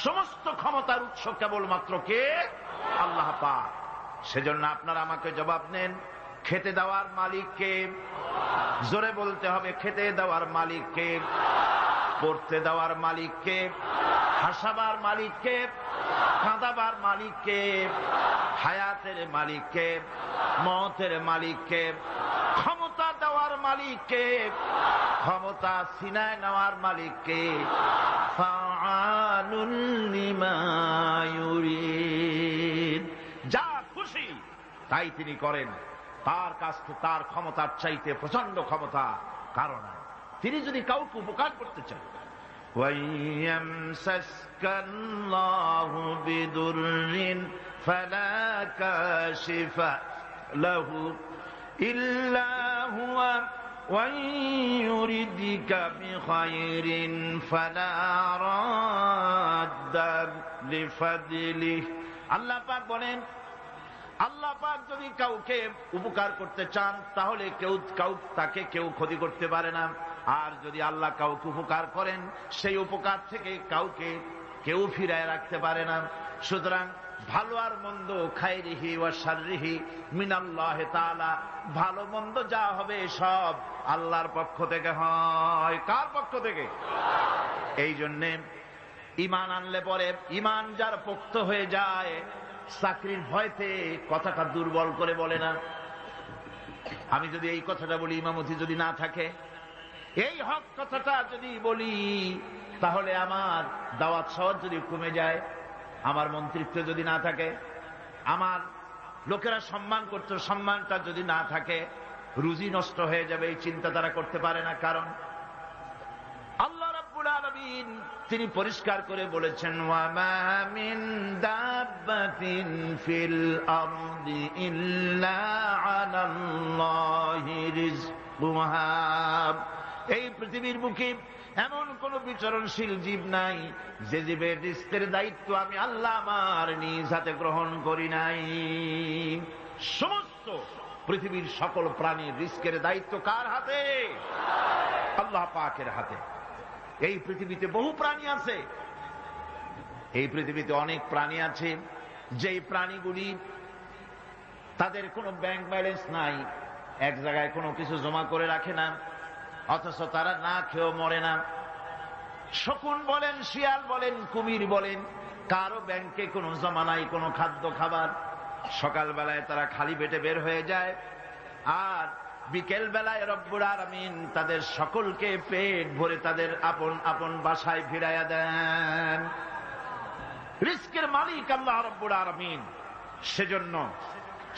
সমস্ত ক্ষমতার উৎস কেবলমাত্র কে? আল্লাহ পাক। সেজন্য আপনারা আমাকে জবাব নেন, খেতে দেওয়ার মালিক কে? জোরে বলতে হবে, খেতে দেওয়ার মালিক কে? পড়তে দেওয়ার মালিক কে? হাসাবার মালিক কে? কাঁদাবার মালিক কে? হায়াতের মালিক কে? মওতের মালিক কে? ক্ষমতা দেওয়ার মালিক কে? ক্ষমতা সিনায় নেওয়ার মালিক কে? ফাআলুল লিমা ইউরিদ। যা খুশি তাই তিনি করেন। তার কাছে তার ক্ষমতার চাইতে প্রচন্ড ক্ষমতা কারণ তিনি যদি কাউকে উপকার করতে চান, ওয়াইয়ামসাসকাল্লাহু বিদুররিন ফালা কাশিফা লাহু ইল্লা হুয়া ওয়াইয়ুরিদকা বিখাইরিন ফালা রাদ্দা লিফাদলিহি। আল্লাহ পাক বলেন, আল্লাহ পাক যদি কাউকে উপকার করতে চান তাহলে তাকে কেউ ক্ষতি করতে পারে না। আর যদি আল্লাহ কাউকে উপকার করেন সেই উপকার থেকে কাউকে কেউ ফিরায় রাখতে পারে না। সুতরাং ভালো আর মন্দ খায়রিহি ওয়া শাররিহি মিনাল্লাহ তাআলা, ভালো মন্দ যা হবে সব আল্লাহর পক্ষ থেকে হয়। কার পক্ষ থেকে? এই জন্যে ঈমান আনলে পরে, ঈমান যার পোক্ত হয়ে যায়, চাকরির ভয়তে কথাটা দুর্বল করে বলে না। আমি যদি এই কথাটা বলি, ইমামতি যদি না থাকে, এই হক কথাটা যদি বলি, তাহলে আমার দাওয়াত সওয়াত যদি কমে যায়, আমার মন্ত্রিত্ব যদি না থাকে, আমার লোকেরা সম্মান করত, সম্মানটা যদি না থাকে, রুজি নষ্ট হয়ে যাবে, এই চিন্তা তারা করতে পারে না। কারণ আল্লাহ রাব্বুল আলামিন তিনি পরিষ্কার করে বলেছেন, ওয়া মা মিন দাব্বাতিন ফিল আরদি ইল্লা আলাল্লাহি রিজকুহা। এই পৃথিবীর বুকে এমন কোন বিচরণশীল জীব নাই যে জীবের রিজকের দায়িত্ব আমি আল্লাহ আমার নিজ হাতে গ্রহণ করি নাই। সমস্ত পৃথিবীর সকল প্রাণীর রিজকের দায়িত্ব কার হাতে? আল্লাহ পাকের হাতে। এই পৃথিবীতে বহু প্রাণী আছে, এই পৃথিবীতে অনেক প্রাণী আছে যেই প্রাণীগুলি তাদের কোনো ব্যাংক ব্যালেন্স নাই, এক জায়গায় কোনো কিছু জমা করে রাখে না, অথচ তারা না খেয়েও মরে না। শকুন বলেন, শিয়াল বলেন, কুমির বলেন, কারো ব্যাংকে কোনো জমা নাই, কোনো খাদ্য খাবার। সকালবেলায় তারা খালি পেটে বের হয়ে যায়, আর বিকেল বেলায় রব্বুল আলামিন তাদের সকলকে পেট ভরে তাদের আপন আপন বাসায় ফিরাইয়া দেন। রিজকের মালিক আল্লাহ রব্বুল আলামিন। সেজন্য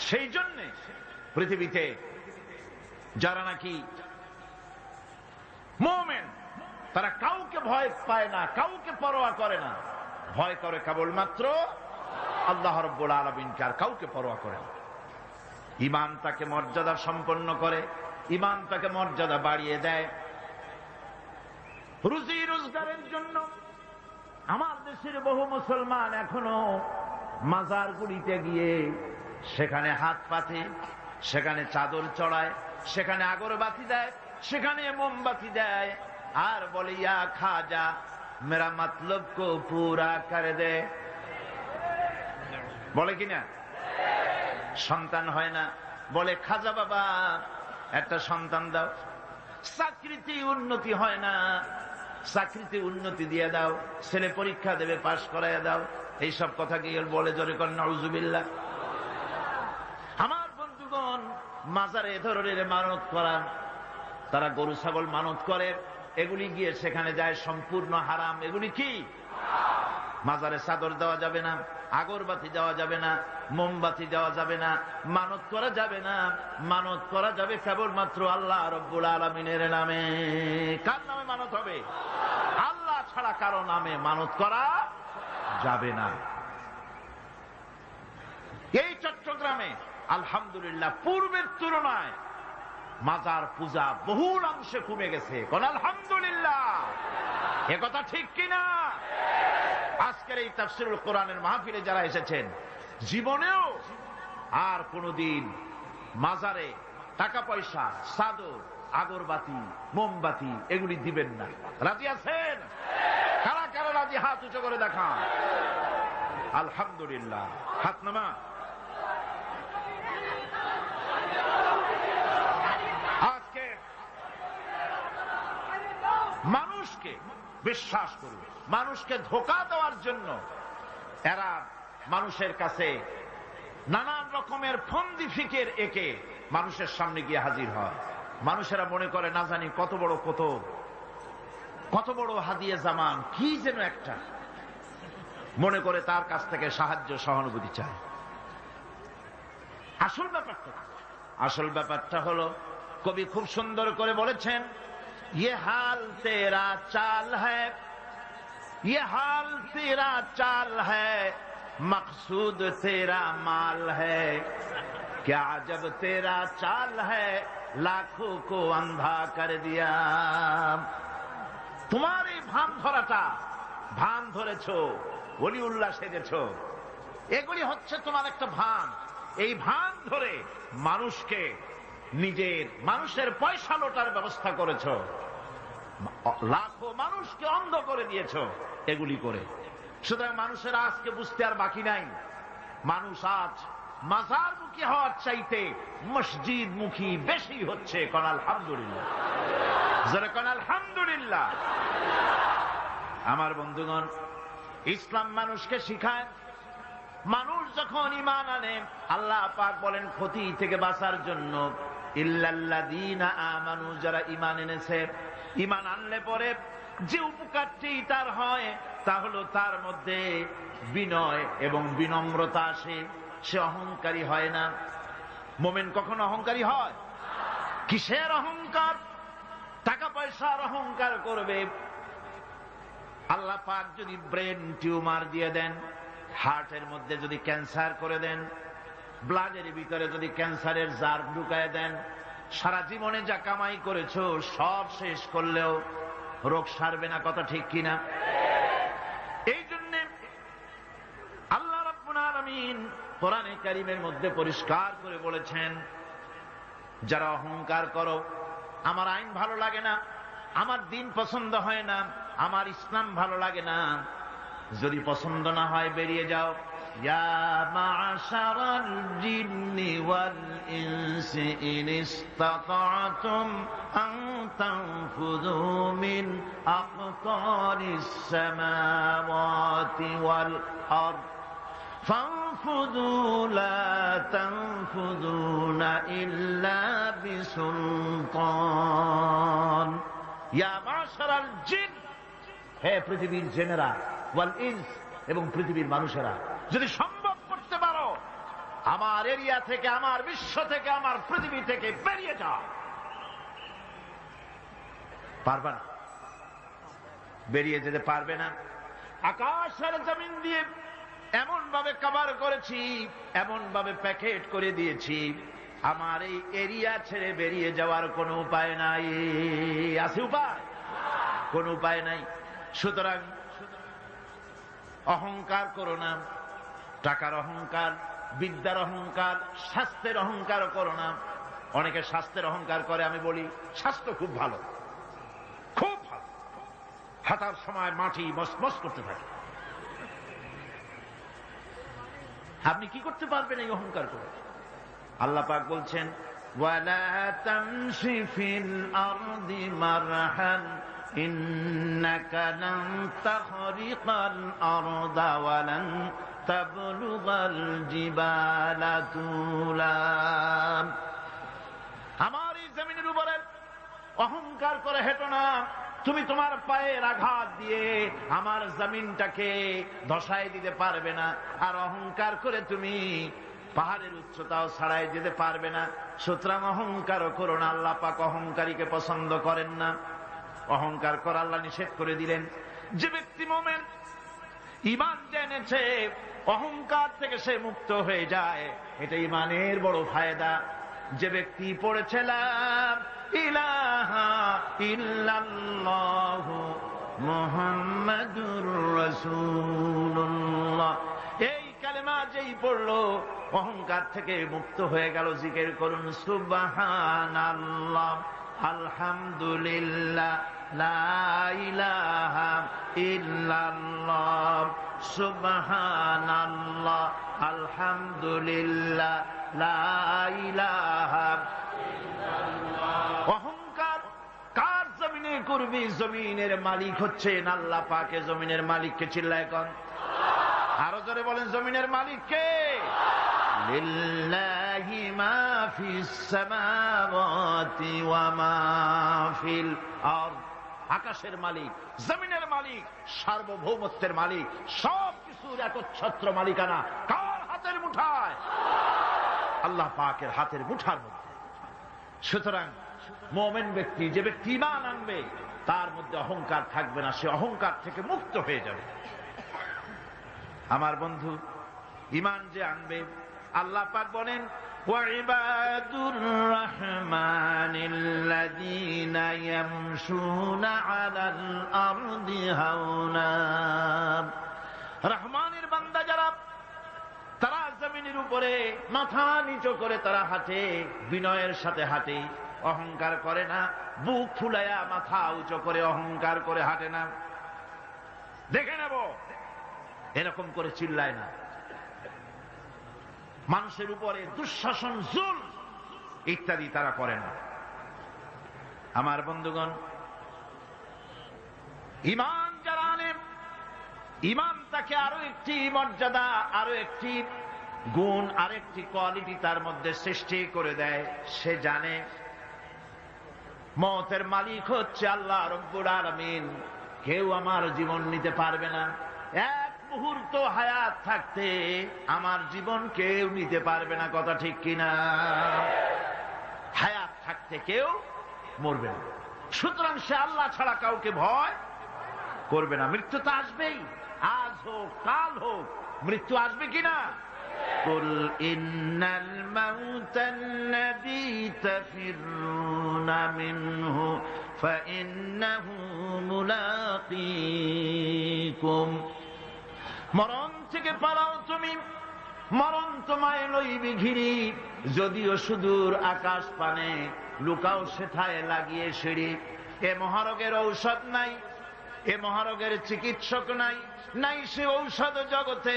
সেই জন্য পৃথিবীতে যারা নাকি মুমিন, তারা কাউকে ভয় পায় না, কাউকে পরোয়া করে না, ভয় করে কেবলমাত্র আল্লাহ রব্বুল আলামিনকে, আর কাউকে পরোয়া করে না। ঈমান তাকে মর্যাদা সম্পন্ন করে, ঈমান তাকে মর্যাদা বাড়িয়ে দেয়। রুজি রোজগারের জন্য আমার দেশের বহু মুসলমান এখনো মাজারগুলিতে গিয়ে সেখানে হাত পাতে, সেখানে চাদর চড়ায়, সেখানে আগরবাতি দেয়, সেখানে মোমবাতি দেয়, আর বলে ইয়া খাজা মেরা মতলব কো পুরা করে দে। বলে কিনা? সন্তান হয় না, বলে খাজা বাবা একটা সন্তান দাও। চাকরিতে উন্নতি হয় না, চাকরিতে উন্নতি দিয়ে দাও, ছেলে পরীক্ষা দেবে পাশ করাইয়া দাও। এইসব কথা কি বলে? জোরে কর নাউজুবিল্লাহ। আমার বন্ধুগণ, মাজারে এ ধরনের মানত করা, তারা গরু ছাগল মানত করে, এগুলি গিয়ে সেখানে যায় সম্পূর্ণ হারাম। এগুলি কি? মাজারে চাদর দেওয়া যাবে না, আগরবাতি দেওয়া যাবে না, মোমবাতি দেওয়া যাবে না, মানত করা যাবে না। মানত করা যাবে কেবলমাত্র আল্লাহ রব্বুল আলামিনের নামে। কার নামে মানত হবে? আল্লাহ ছাড়া কারো নামে মানত করা যাবে না। এই চট্টগ্রামে আলহামদুলিল্লাহ পূর্বের তুলনায় মাজার পূজা বহুল অংশে কমে গেছে। কোন আলহামদুলিল্লাহ? এ কথা ঠিক কিনা? আজকের এই তাফসীরুল কোরআনের মাহফিলে যারা এসেছেন, জীবনেও আর কোনদিন মাজারে টাকা পয়সা, চাদর, আগরবাতি, মোমবাতি এগুলি দিবেন না। রাজি আছেন? কারা কারা রাজি হাত উঁচু করে দেখান। আলহামদুলিল্লাহ, হাত নামা। আজকে মানুষকে বিশ্বাস করবে, মানুষকে ধোঁকা দেওয়ার জন্য এরা মানুষের কাছে নানান রকমের ফন্দি ফিকের একে মানুষের সামনে গিয়ে হাজির হয়। মানুষেরা মনে করে না জানি কত বড় হাদিয়ে জামান, কি যেন একটা মনে করে তার কাছ থেকে সাহায্য সহানুভূতি চায়। আসল ব্যাপারটা হলো, কবি খুব সুন্দর করে বলেছেন, ये हाल तेरा चाल है, ये हाल तेरा चाल है, मकसूद तेरा माल है, क्या जब तेरा चाल है लाखों को अंधा कर दिया। তোমার এই ভান ধরাটা, ভান ধরেছ, ওলি উল্লাহ সেজেছ, এগুলি হচ্ছে তোমার একটা ভান। এই ভান ধরে মানুষের পয়সা লোটার ব্যবস্থা করেছ, লাখো মানুষকে অন্ধ করে দিয়েছ এগুলি করে। সুতরাং মানুষের আজকে বুঝতে আর বাকি নাই। মানুষ আজ মাজার মুখী হওয়ার চাইতে মসজিদ মুখী বেশি হচ্ছে। কোন আলহামদুলিল্লাহ, যারা কোন আলহামদুলিল্লাহ। আমার বন্ধুগণ, ইসলাম মানুষকে শিখায়, মানুষ যখন ঈমান আনে, আল্লাহ পাক বলেন ক্ষতি থেকে বাঁচার জন্য ইল্লাল্লাযীনা আমানু, যারা ঈমান এনেছে। ঈমান আনলে পরে যে উপকারটি তার হয় তা হলো তার মধ্যে বিনয় এবং বিনম্রতা আসে। সে অহংকারী হয় না। মুমিন কখনো অহংকারী হয়? কিসের অহংকার? টাকা পয়সার অহংকার করবে। আল্লাহ পাক যদি ব্রেন টিউমার দিয়ে দেন, হার্টের মধ্যে যদি ক্যান্সার করে দেন, ব্লাডের ভিতরে যদি ক্যান্সারের জার ঢুকায় দেন, সারা জীবনে যা কামাই করেছো সব শেষ করলেও রোগ সারবে না। কথা ঠিক কিনা? এই জন্য আল্লাহ রাব্বুল আলামিন কোরআনে কারীমের মধ্যে পরিষ্কার করে বলেছেন, যারা অহংকার করো, আমার আইন ভালো লাগে না, আমার দিন পছন্দ হয় না, আমার ইসলাম ভালো লাগে না, যদি পছন্দ না হয় বেরিয়ে যাও। ইয়া মা'শারাল জিন্নি ওয়াল ইনসি ইন ইসতাতা'তুম আন তানফুযু মিন আকতারিস সামাওয়াতি ওয়াল আরদ ফানফুযু লা তানফুযুনা ইল্লা বিসুলতান। ইয়া মা'শারাল জিন, হে পৃথিবীর জেনেরা, ওয়াল ইনস, এবং পৃথিবীর মানুষেরা, যদি সম্ভব করতে পারো আমার এরিয়া থেকে, আমার বিশ্ব থেকে, আমার পৃথিবী থেকে বেরিয়ে যাও। পারবে না, বেরিয়ে যেতে পারবে না। আকাশ আর জমিন দিয়ে এমন ভাবে কভার করেছি, এমন ভাবে প্যাকেট করে দিয়েছি, আমার এই এরিয়া ছেড়ে বেরিয়ে যাওয়ার কোনো উপায় নাই। আছে উপায়? কোনো উপায় নাই। সুতরাং অহংকার করো না। টাকার অহংকার, বিদ্যার অহংকার, স্বাস্থ্যের অহংকার করো না। অনেকে স্বাস্থ্যের অহংকার করে। আমি বলি, স্বাস্থ্য খুব ভালো, খুব ভালো। হাঁটার সময় মাটি মসমস করতে থাকে। আপনি কি করতে পারবেন এই অহংকার করে? আল্লাহ পাক বলছেন, ওয়ালা তামশি ফিল আরদি মারহান ইন্নাকা লান তাখরিকাল আরদা ওয়া লান তাবলুগাল জিবালা তুলা। আমার এই জমিনের উপরে অহংকার করে হেঁটো না। তুমি তোমার পায়ের আঘাত দিয়ে আমার জমিনটাকে ধসায় দিতে পারবে না। আর অহংকার করে তুমি পাহাড়ের উচ্চতাও ছাড়াই যেতে পারবে না। সুতরাং অহংকারও করো না। আল্লাহ পাক অহংকারীকে পছন্দ করেন না। অহংকার করা আল্লাহ নিষেধ করে দিলেন। যে ব্যক্তি মুমিন, ঈমান জেনেছে, অহংকার থেকে সে মুক্ত হয়ে যায়, এটা ঈমানের বড় ফায়দা। যে ব্যক্তি পড়েছে লা ইলাহা ইল্লাল্লাহু মুহাম্মাদুর রাসূলুল্লাহ, এই কালেমা যেই পড়লো অহংকার থেকে মুক্ত হয়ে গেল। জিকির করুন সুবহানাল্লাহ। আলহামদুলিল্লাহ, লা ইলাহা ইল্লাল্লাহ, সুবহানাল্লাহ, আলহামদুলিল্লাহ, লা ইলাহা ইল্লাল্লাহ। অহংকার কার জমিনে করবি? জমিনের মালিক হচ্ছেন আল্লাহ পাকে। জমিনের মালিককে চিল্লায় কোন? আরো জোরে বলেন, জমিনের মালিক কে? লিল্লাহি মা ফিস সামাওয়াতি ওয়া মা ফিল আরদ। আকাশের মালিক, জমিনের মালিক, সার্বভৌমত্বের মালিক, সবকিছুর একচ্ছত্র মালিকানা কার হাতের মুঠায়? আল্লাহ পাকের হাতের মুঠার মধ্যে। সুতরাং মুমিন ব্যক্তি, যে ব্যক্তি ঈমান আনবে, তার মধ্যে অহংকার থাকবে না, সে অহংকার থেকে মুক্ত হয়ে যাবে। আমার বন্ধু, ঈমান যে আনবে, আল্লাহ পাক বলেন ওয়াইবাদুর রহমানিল্লাযীনা ইয়ামশুনা আলাল আরদি হাওনা। রহমানের বান্দা যারা, তারা জমিনের উপরে মাথা নিচু করে তারা হাঁটে, বিনয়ের সাথে হাঁটে, অহংকার করে না। বুক ফুলায়া মাথা উঁচু করে অহংকার করে হাঁটে না। দেখে নেব, এরকম করে চিল্লায় না। মানুষের উপরে দুঃশাসন, জুল ইত্যাদি তারা করে না। আমার বন্ধুগণ, ঈমান যারা আনে, ঈমান তাকে আরো একটি মর্যাদা, আরো একটি গুণ, আরেকটি কোয়ালিটি তার মধ্যে সৃষ্টি করে দেয়। সে জানে মওতের মালিক হচ্ছে আল্লাহ রব্বুল আলামিন। কেউ আমার জীবন নিতে পারবে না। এক মুহূর্ত হায়াত থাকতে আমার জীবন কেউ নিতে পারবে না। কথা ঠিক কিনা? হায়াত থাকতে কেউ মরবে না। সুতরাং সে আল্লাহ ছাড়া কাউকে ভয় করবে না। মৃত্যু তো আসবেই, আজ হোক কাল হোক, মৃত্যু আসবে কিনা? কুল ইন্নাল মাউতাল্লাযী তাফিরুনা মিনহু ফাইন্নাহু মুলাকীকুম। মরণ থেকে পালাও তুমি, মরণ তোমায় লইবে ঘিরি। যদিও সুদূর আকাশ পানে, লুকাও সেথায় লাগিয়ে সিঁড়ি। এ মহারোগের ঔষধ নাই, এ মহারোগের চিকিৎসক নাই, নাই সে ঔষধ জগতে।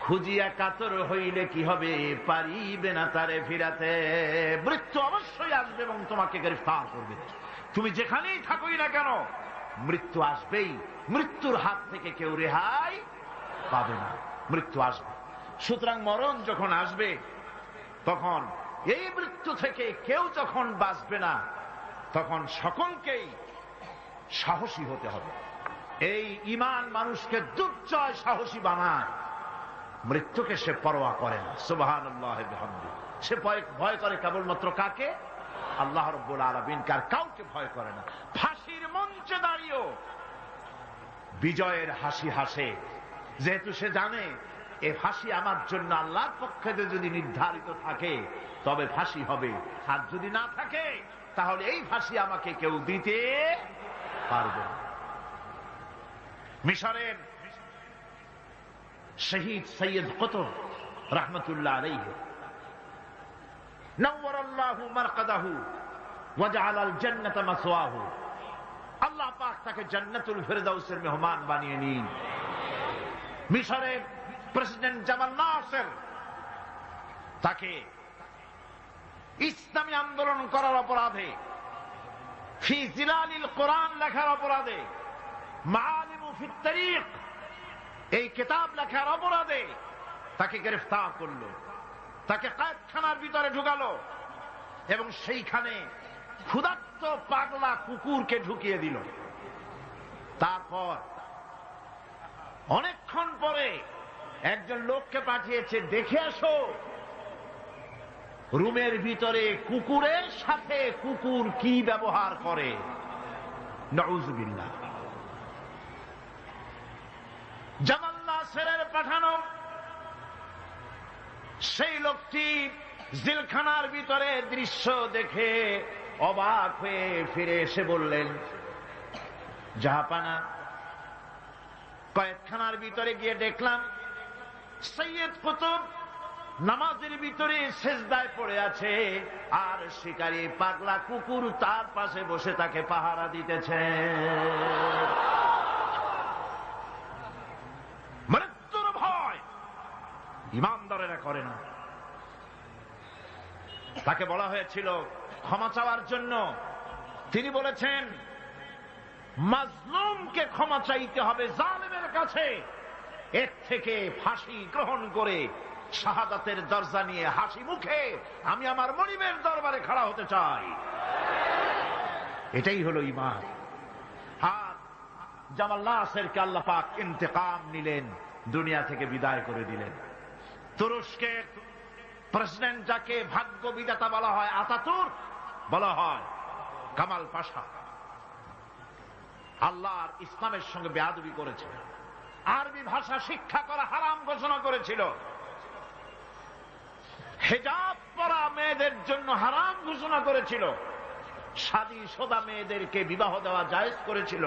খুঁজিয়া কাতর হইলে কি হবে, পারিবে না তারে ফিরাতে। মৃত্যু অবশ্যই আসবে এবং তোমাকে গ্রেফতার করবে। তুমি যেখানেই থাকোই না কেন, মৃত্যু আসবেই। মৃত্যুর হাত থেকে কেউ রেহাই পাবে না, মৃত্যু আসবে। সুতরাং মরণ যখন আসবে, তখন এই মৃত্যু থেকে কেউ যখন বাঁচবে না, তখন সকলকেই সাহসী হতে হবে। এই ঈমান মানুষকে দুর্জয় সাহসী বানায়। মৃত্যুকে সে পরোয়া করে না। সুবহানাল্লাহ বিহামদিহি। সে ভয় করে কেবলমাত্র কাকে? আল্লাহ রাব্বুল আলামিনকে, আর কাউকে ভয় করে না। ফাঁসির মঞ্চে দাঁড়িয়েও বিজয়ের হাসি হাসে, যেহেতু সে জানে এ ফাঁসি আমার জন্য আল্লাহর পক্ষে যদি নির্ধারিত থাকে তবে ফাঁসি হবে, আর যদি না থাকে তাহলে এই ফাঁসি আমাকে কেউ দিতে পারবে না। মিশরের শহীদ সৈয়দ কুতুব রাহমাতুল্লাহ আলাইহি, নওয়ারাল্লাহু মারকাদাহু ওয়া জাআলাল জান্নাতা মাসওয়াহু। আল্লাহ পাক তাকে জান্নাতুল ফিরদাউসের মেহমান বানিয়ে নিন। মিশরের প্রেসিডেন্ট জামাল নাসের তাকে ইসলামী আন্দোলন করার অপরাধে, ফি জিলালিল কোরআন লেখার অপরাধে, মাআলিমু ফিত তারিক এই কিতাব লেখার অপরাধে তাকে গ্রেফতার করলো, তাকে কয়েদখানার ভিতরে ঢুকালো এবং সেইখানে ক্ষুধার্ত পাগলা কুকুরকে ঢুকিয়ে দিল। তারপর অনেকক্ষণ পরে একজন লোককে পাঠিয়েছে, দেখে আসো রুমের ভিতরে কুকুরের সাথে কুকুর কি ব্যবহার করে। নাউযুবিল্লাহ। জামাল নাসেরের পাঠানো সেই লোকটি জেলখানার ভিতরে দৃশ্য দেখে অবাক হয়ে ফিরে এসে বললেন, জাহাপানা, কয়েদখানার ভিতরে গিয়ে দেখলাম সৈয়দ কুতুব নামাজের ভিতরে সেজদায় পড়ে আছে, আর শিকারী পাগলা কুকুর তার পাশে বসে তাকে পাহারা দিতেছে। মৃত্যুর ভয় ঈমানদারেরা করে না। তাকে বলা হয়েছিল ক্ষমা চাওয়ার জন্য, তিনি বলেছেন মাজলুমকে ক্ষমা চাইতে হবে জালেমের কাছে, এর থেকে ফাঁসি গ্রহণ করে শাহাদাতের দরজা নিয়ে হাসি মুখে আমি আমার মনিবের দরবারে খাড়া হতে চাই। এটাই হলো ঈমান। আর জামাল নাসেরকে আল্লাহ পাক ইন্তেকাম নিলেন, দুনিয়া থেকে বিদায় করে দিলেন। তুরস্কের প্রেসিডেন্ট যাকে ভাগ্য বিধাতা বলা হয়, আতাতুর্ক বলা হয়, কামাল পাশা আল্লাহর ইসলামের সঙ্গে বেয়াদবি করেছে। আরবি ভাষা শিক্ষা করা হারাম ঘোষণা করেছিল। হিজাব পরা মেয়েদের জন্য হারাম ঘোষণা করেছিল। শাদী শোদা মেয়েদেরকে বিবাহ দেওয়া জায়েজ করেছিল।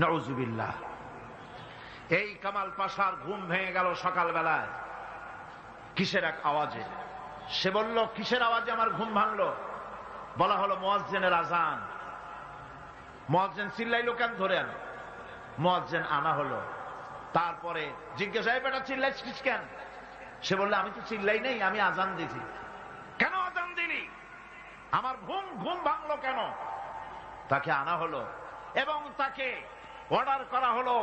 নাউজুবিল্লাহ। এই কামাল পাশার ঘুম ভেঙে গেল সকালবেলায় কিসের এক আওয়াজে। সে বলল, কিসের আওয়াজে আমার ঘুম ভাঙলো? বলা হলো মুয়াজ্জিনের আজান। মুয়াজ্জিন চিল্লাইলো কেন? ধরে আনো। মুয়াজ্জিন আনা হলো। তারপরে জিজ্ঞাসা, এই বেটা চিল্লাইছিস কেন? সে বলল, আমি তো চিল্লাই নেই, আমি আজান দিছি। কেন আজান দিলি? আমার ঘুম ভাঙলো কেন? তাকে আনা হলো এবং তাকে অর্ডার করা হলো।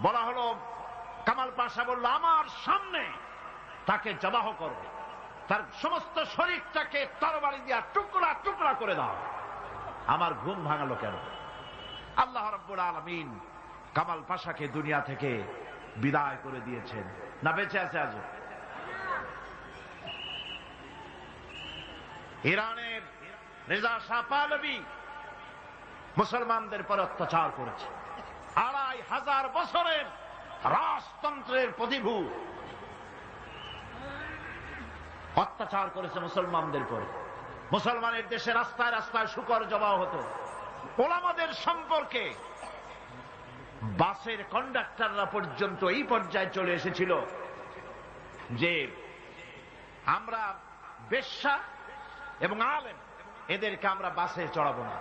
বলা হলো, কামাল পাশা বলল, আমার সামনে তাকে জবাহ করো, তার সমস্ত শরীরটাকে তরবারি দিয়া টুকরা টুকরা করে দাও। আমার ঘুম ভাঙালো কেন? আল্লাহ রাব্বুল আলামিন কামাল পাশাকে দুনিয়া থেকে বিদায় করে দিয়েছেন। না বেঁচে আছে আজ? ইরানের রেজা শাহ পাহলভী মুসলমানদের পর অত্যাচার করেছে। ২৫০০ বছরের রাজতন্ত্রের প্রতিভূ অত্যাচার করেছে মুসলমানদের পরে। মুসলমানের দেশে রাস্তায় রাস্তায় শুকর জবাও হতো। ওলামাদের সম্পর্কে বাসের কন্ডাক্টররা পর্যন্ত এই পর্যায়ে চলে এসেছিল যে আমরা বেশ্যা এবং আলেম এদেরকে আমরা বাসে চড়াবো না।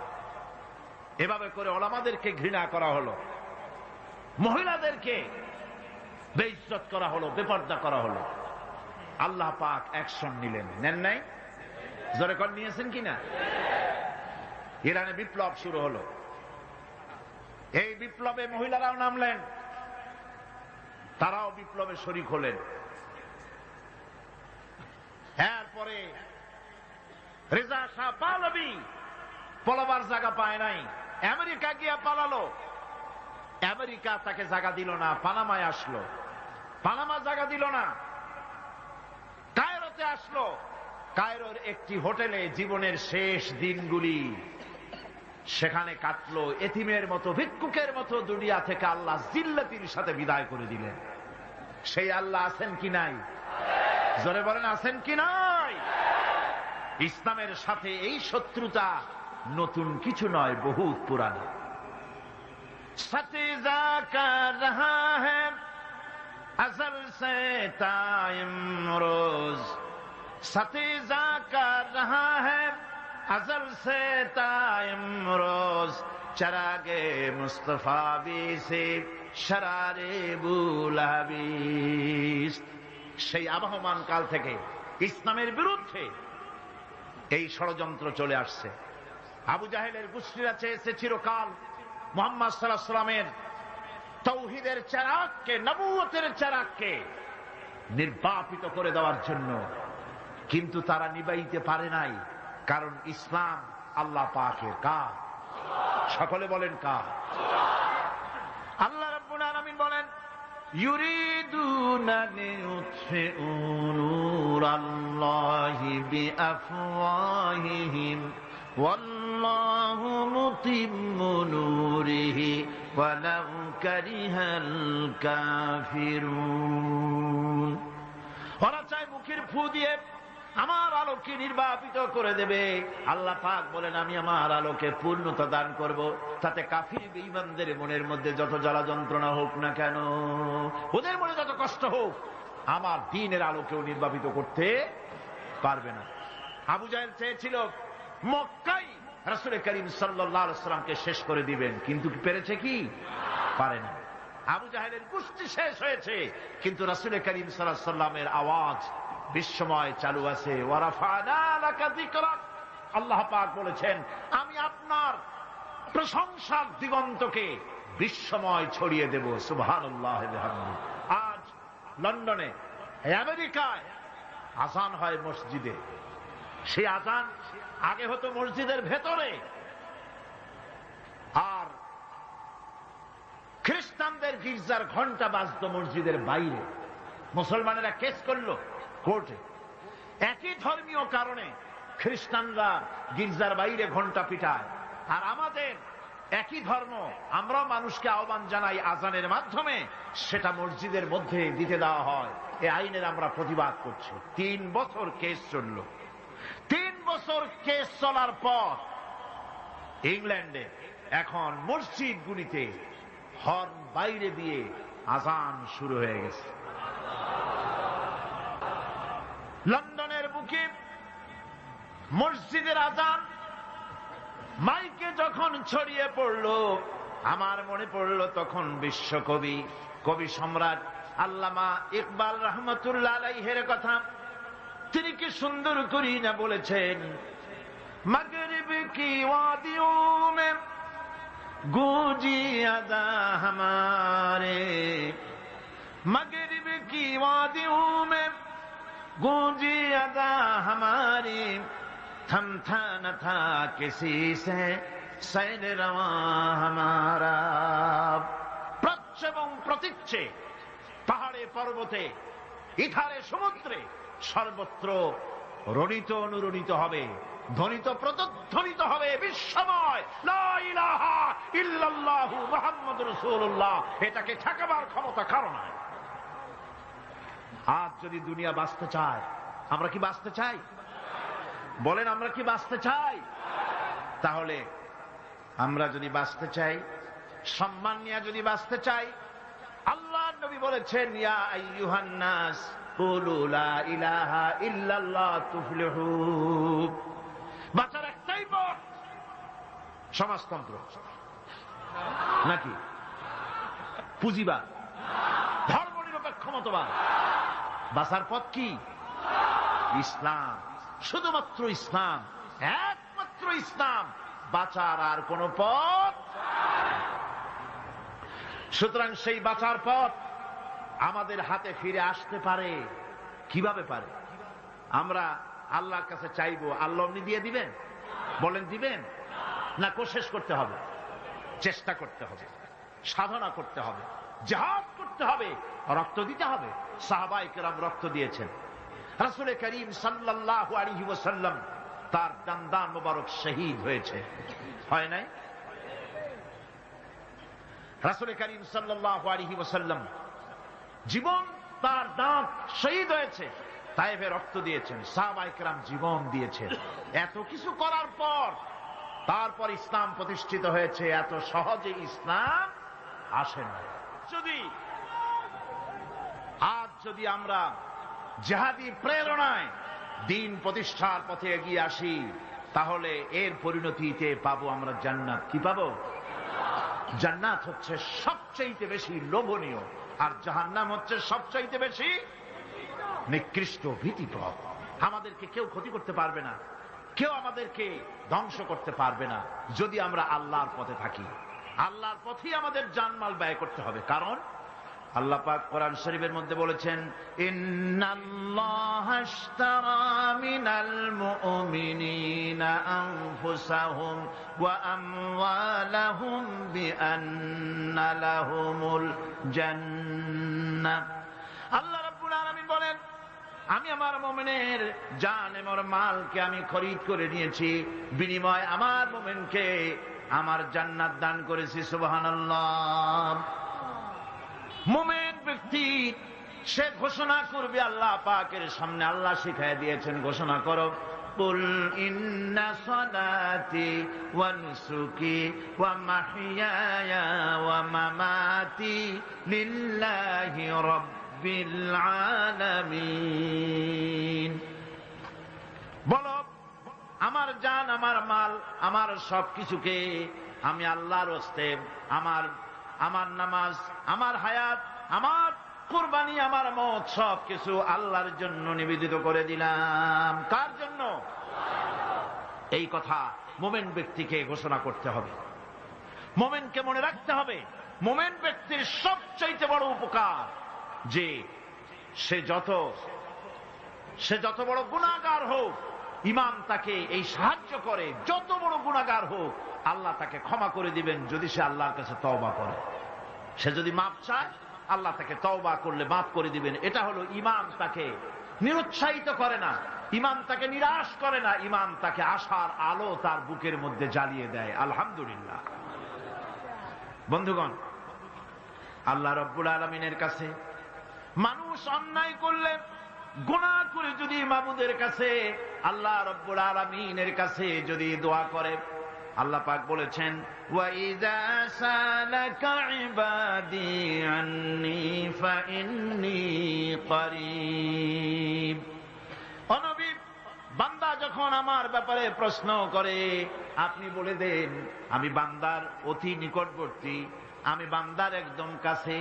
এভাবে করে ওলামাদেরকে ঘৃণা করা হলো, মহিলাদেরকে বেইজ্জত করা হলো, বেপর্দা করা হলো। আল্লাহ পাক অ্যাকশন নিলেন, নেন নাই? জোরে কর, নিয়েছেন কিনা? ইরানে বিপ্লব শুরু হলো। এই বিপ্লবে মহিলারাও নামলেন, তারাও বিপ্লবে শরীক হলেন। এরপরে রেজা শাহ পাহলভী পলাবার জায়গা পায় নাই, আমেরিকা গিয়া পালালো। আমেরিকা তাকে জায়গা দিল না। পানামায় আসলো, পানামা জায়গা দিল না। কায়রোতে আসলো, কায়রোর একটি হোটেলে জীবনের শেষ দিনগুলি সেখানে কাটলো। এতিমের মতো, ভিক্ষুকের মতো দুনিয়া থেকে আল্লাহ জিল্লাতির সাথে বিদায় করে দিলেন। সেই আল্লাহ আছেন কি নাই? জোরে বলেন, আছেন কি নাই? ইসলামের সাথে এই শত্রুতা নতুন কিছু নয়, বহু পুরানো। সতিজা কর রহা হ্যায় अज़ल से ताइमरोज, सतीजा कर रहा है अज़ल से ताइमरोज, चरागे मुस्तफा भी से शरारे बुलाबिस। সেই আবহমান কাল থেকে ইসলামের বিরুদ্ধে এই ষড়যন্ত্র চলে আসছে। আবু জাহেলের গোষ্ঠীরা চেয়েছে চিরকাল মুহাম্মদ সাল্লাল্লাহু আলাইহি ওয়াসাল্লামের তাওহীদের চেরাগকে, নবুয়তের চেরাগকে নির্বাপিত করে দেওয়ার জন্য, কিন্তু তারা নিবাইতে পারে নাই। কারণ ইসলাম আল্লাহ পাকের কাজ। সকলে বলেন কাজ। আল্লাহ রাব্বুল আলামিন বলেন, ইউরিদুনা লিইউতফিউ নূরাল্লাহি বিআফওয়াহিহিম ওয়াল্লাহু মুতিম্মু নূরিহি ওয়ালাউ কারিহাল কাফিরুন। ওরা চায় মুখের ফু দিয়ে আমার আলোকে নির্বাপিত করে দেবে। আল্লাহ পাক বলেন, আমি আমার আলোকে পূর্ণতা দান করব, তাতে কাফির বেঈমানদের মনের মধ্যে যত জ্বালা যন্ত্রণা হোক না কেন, ওদের মনে যত কষ্ট হোক, আমার দ্বীনের আলো কেউ নির্বাপিত করতে পারবে না। আবু জাহেল চেয়েছিল মক্কায় রাসূল করিম সাল্লাল্লাহু আলাইহি ওয়াসাল্লামকে শেষ করে দিবেন, কিন্তু পেরেছে কি? পারে না। আবু জাহেলের গোষ্ঠী শেষ হয়েছে, কিন্তু রাসূল করিম সাল্লাল্লাহু আলাইহি ওয়াসাল্লামের আওয়াজ বিশ্বময় চালু আছে। ওয়ারাফানা লাকা যিকরাক, আল্লাহ পাক বলেছেন আমি আপনার প্রশংসার দিগন্তকে বিশ্বময় ছড়িয়ে দেব। সুবহানাল্লাহ ওয়া বিহামদিহি। আজ লন্ডনে, আমেরিকায় আযান হয় মসজিদে। সেই আযান আগে হতো মসজিদের ভেতরে, আর খ্রিস্টানদের গির্জার ঘন্টা বাজতো মসজিদের বাইরে। মুসলমানেরা কেস করলো কোর্টে, একই ধর্মীয় কারণে খ্রিস্টানরা গির্জার বাইরে ঘন্টা পিটায়, আর আমাদের একই ধর্ম, আমরা মানুষকে আহ্বান জানাই আযানের মাধ্যমে, সেটা মসজিদের মধ্যে দিতে দেওয়া হয়। এই আইনের আমরা প্রতিবাদ করছি। 3 বছর কেস চলল। 3 বছর কেস চলার পর ইংল্যান্ডে এখন মসজিদগুলিতে হর্ন বাইরে দিয়ে আযান শুরু হয়ে গেছে। লন্ডনের বুকে মসজিদের আযান মাইকে যখন ছড়িয়ে পড়ল, আমার মনে পড়ল তখন বিশ্বকবি, কবি সম্রাট আল্লামা ইকবাল রহমতুল্লাহ আলাইহির কথা। তিনি কি সুন্দর করি না বলেছেন, মাগরিব কি ওয়াদিও মে গूंजी अदा हमारे, मगरिब की वादियों में गूंजी अदा हमारी, थमथा न था किसी से सैर रवा हमारा। প্রচ্ছ এবং প্রতীচ্যে, পাহাড়ে পর্বতে, ইথারে সমুদ্রে, সর্বত্র রণিত অনুরণিত হবে, ধ্বনিত প্রতিধ্বনিত হবে বিশ্বময় লা ইলাহা ইল্লাল্লাহু মুহাম্মাদুর রাসূলুল্লাহ। এটাকে ঠেকাবার ক্ষমতা কারো নাই। আজ যদি দুনিয়া বাঁচতে চায়, আমরা কি বাঁচতে চাই? বলেন আমরা কি বাঁচতে চাই? তাহলে আমরা যদি বাঁচতে চাই, সম্মান নিয়ে যদি বাঁচতে চাই, আল্লাহর নবী বলেছেন ইয়া আইয়ুহান নাস কুলু লা ইলাহা ইল্লাল্লাহ তুফলিহু। বাঁচার একটাই পথ, সমাজতন্ত্র নাকি পুঁজিবাদ, ধর্মনিরপেক্ষ মতবাদ? বাঁচার পথ কি? ইসলাম, শুধুমাত্র ইসলাম, একমাত্র ইসলাম। বাঁচার আর কোন পথ। সুতরাং সেই বাঁচার পথ আমাদের হাতে ফিরে আসতে পারে। কিভাবে পারে? আমরা আল্লাহর কাছে চাইবো, আল্লাহ এমনি দিয়ে দিবেন? বলেন দিবেন? না, কোশিশ করতে হবে, চেষ্টা করতে হবে, সাধনা করতে হবে, জিহাদ করতে হবে, রক্ত দিতে হবে। সাহাবায়ে কেরাম রক্ত দিয়েছেন। রাসূল করিম সাল্লাল্লাহু আলাইহি ওয়াসাল্লাম তার দান্দান মোবারক শহীদ হয়েছে, হয় নাই? রাসূল করিম সাল্লাল্লাহু আলাইহি ওয়াসাল্লাম জীবন, তার দাঁত শহীদ হয়েছে, তায়েফে রক্ত দিয়েছেন, সাহাবায়ে কেরাম জীবন দিয়েছেন। এত কিছু করার পর তারপর ইসলাম প্রতিষ্ঠিত হয়েছে। এত সহজে ইসলাম আসে না। আজ যদি আমরা জিহাদি প্রেরণায় দ্বীন প্রতিষ্ঠার পথে এগিয়ে আসি, তাহলে এর পরিণতিতে পাবো আমরা জান্নাত। কি পাবো? জান্নাত হচ্ছে সবচাইতে বেশি লোভনীয়, আর জাহান্নাম হচ্ছে সবচাইতে বেশি নিকৃষ্ট ভীতিপ্রদ। আমাদেরকে কেউ ক্ষতি করতে পারবে না, কেউ আমাদেরকে ধ্বংস করতে পারবে না, যদি আমরা আল্লাহর পথে থাকি। আল্লাহর পথেই আমাদের জানমাল ব্যয় করতে হবে। কারণ আল্লাহ পাক কোরআন শরীফের মধ্যে বলেছেন, ইন্নাল্লাহা আশতারা মিনাল মুমিনিনা আনফুসাহুম ওয়া আমওয়ালাহুম বিআন্না লাহুমুল জান্নাহ। আল্লাহ রাব্বুল আলামিন বলেন, আমি আমার মুমিনের জান এবং মালকে আমি খরিদ করে নিয়েছি, বিনিময়ে আমার মুমিনকে আমার জান্নাত দান করেছি। সুবহানাল্লাহ। মুমিন ব্যক্তি সে ঘোষণা করবে আল্লাহ পাকের সামনে। আল্লাহ শিখায় দিয়েছেন, ঘোষণা করো, কুল ইন্না সালাতি ওয়া নুসুকি ওয়া মাহইয়ায়া ওয়া মামাতি লিল্লাহি রাব্বিল রাব্বিল আলামিন। বলো, আমার জান, আমার মাল, আমার সবকিছুকে আমি আল্লাহর হস্তে, আমার নামাজ, আমার হায়াত, আমার কুরবানি, আমার মত, সবকিছু আল্লাহর জন্য নিবেদিত করে দিলাম। কার জন্য? এই কথা মুমিন ব্যক্তিকে ঘোষণা করতে হবে, মুমিনকে মনে রাখতে হবে। মুমিন ব্যক্তির সবচাইতে বড় উপকার যে সে যত বড় গুনাহগার হোক, ঈমান তাকে এই সাহায্য করে, যত বড় গুনাহগার হোক আল্লাহ তাকে ক্ষমা করে দিবেন যদি সে আল্লাহর কাছে তওবা করে। সে যদি মাপ চায়, আল্লাহ তাকে তওবা করলে মাফ করে দিবেন। এটা হলো ঈমান। তাকে নিরুৎসাহিত করে না, ঈমান তাকে নিরাশ করে না, ঈমান তাকে আশার আলো তার বুকের মধ্যে জ্বালিয়ে দেয়। আলহামদুলিল্লাহ। বন্ধুগণ, আল্লাহ রাব্বুল আলামিনের কাছে মানুষ অন্যায় করলে, গুনাহ করে যদি মাবুদের কাছে, আল্লাহ রাব্বুল আলামিনের কাছে যদি দোয়া করে, আল্লাহ পাক বলেছেন, ওয়া ইযা সালাকা ইবাদি আন্নী ফাইন্নী করিব। ও নবী, বান্দা যখন আমার ব্যাপারে প্রশ্ন করে আপনি বলে দেন আমি বান্দার অতি নিকটবর্তী, আমি বান্দার একদম কাছে।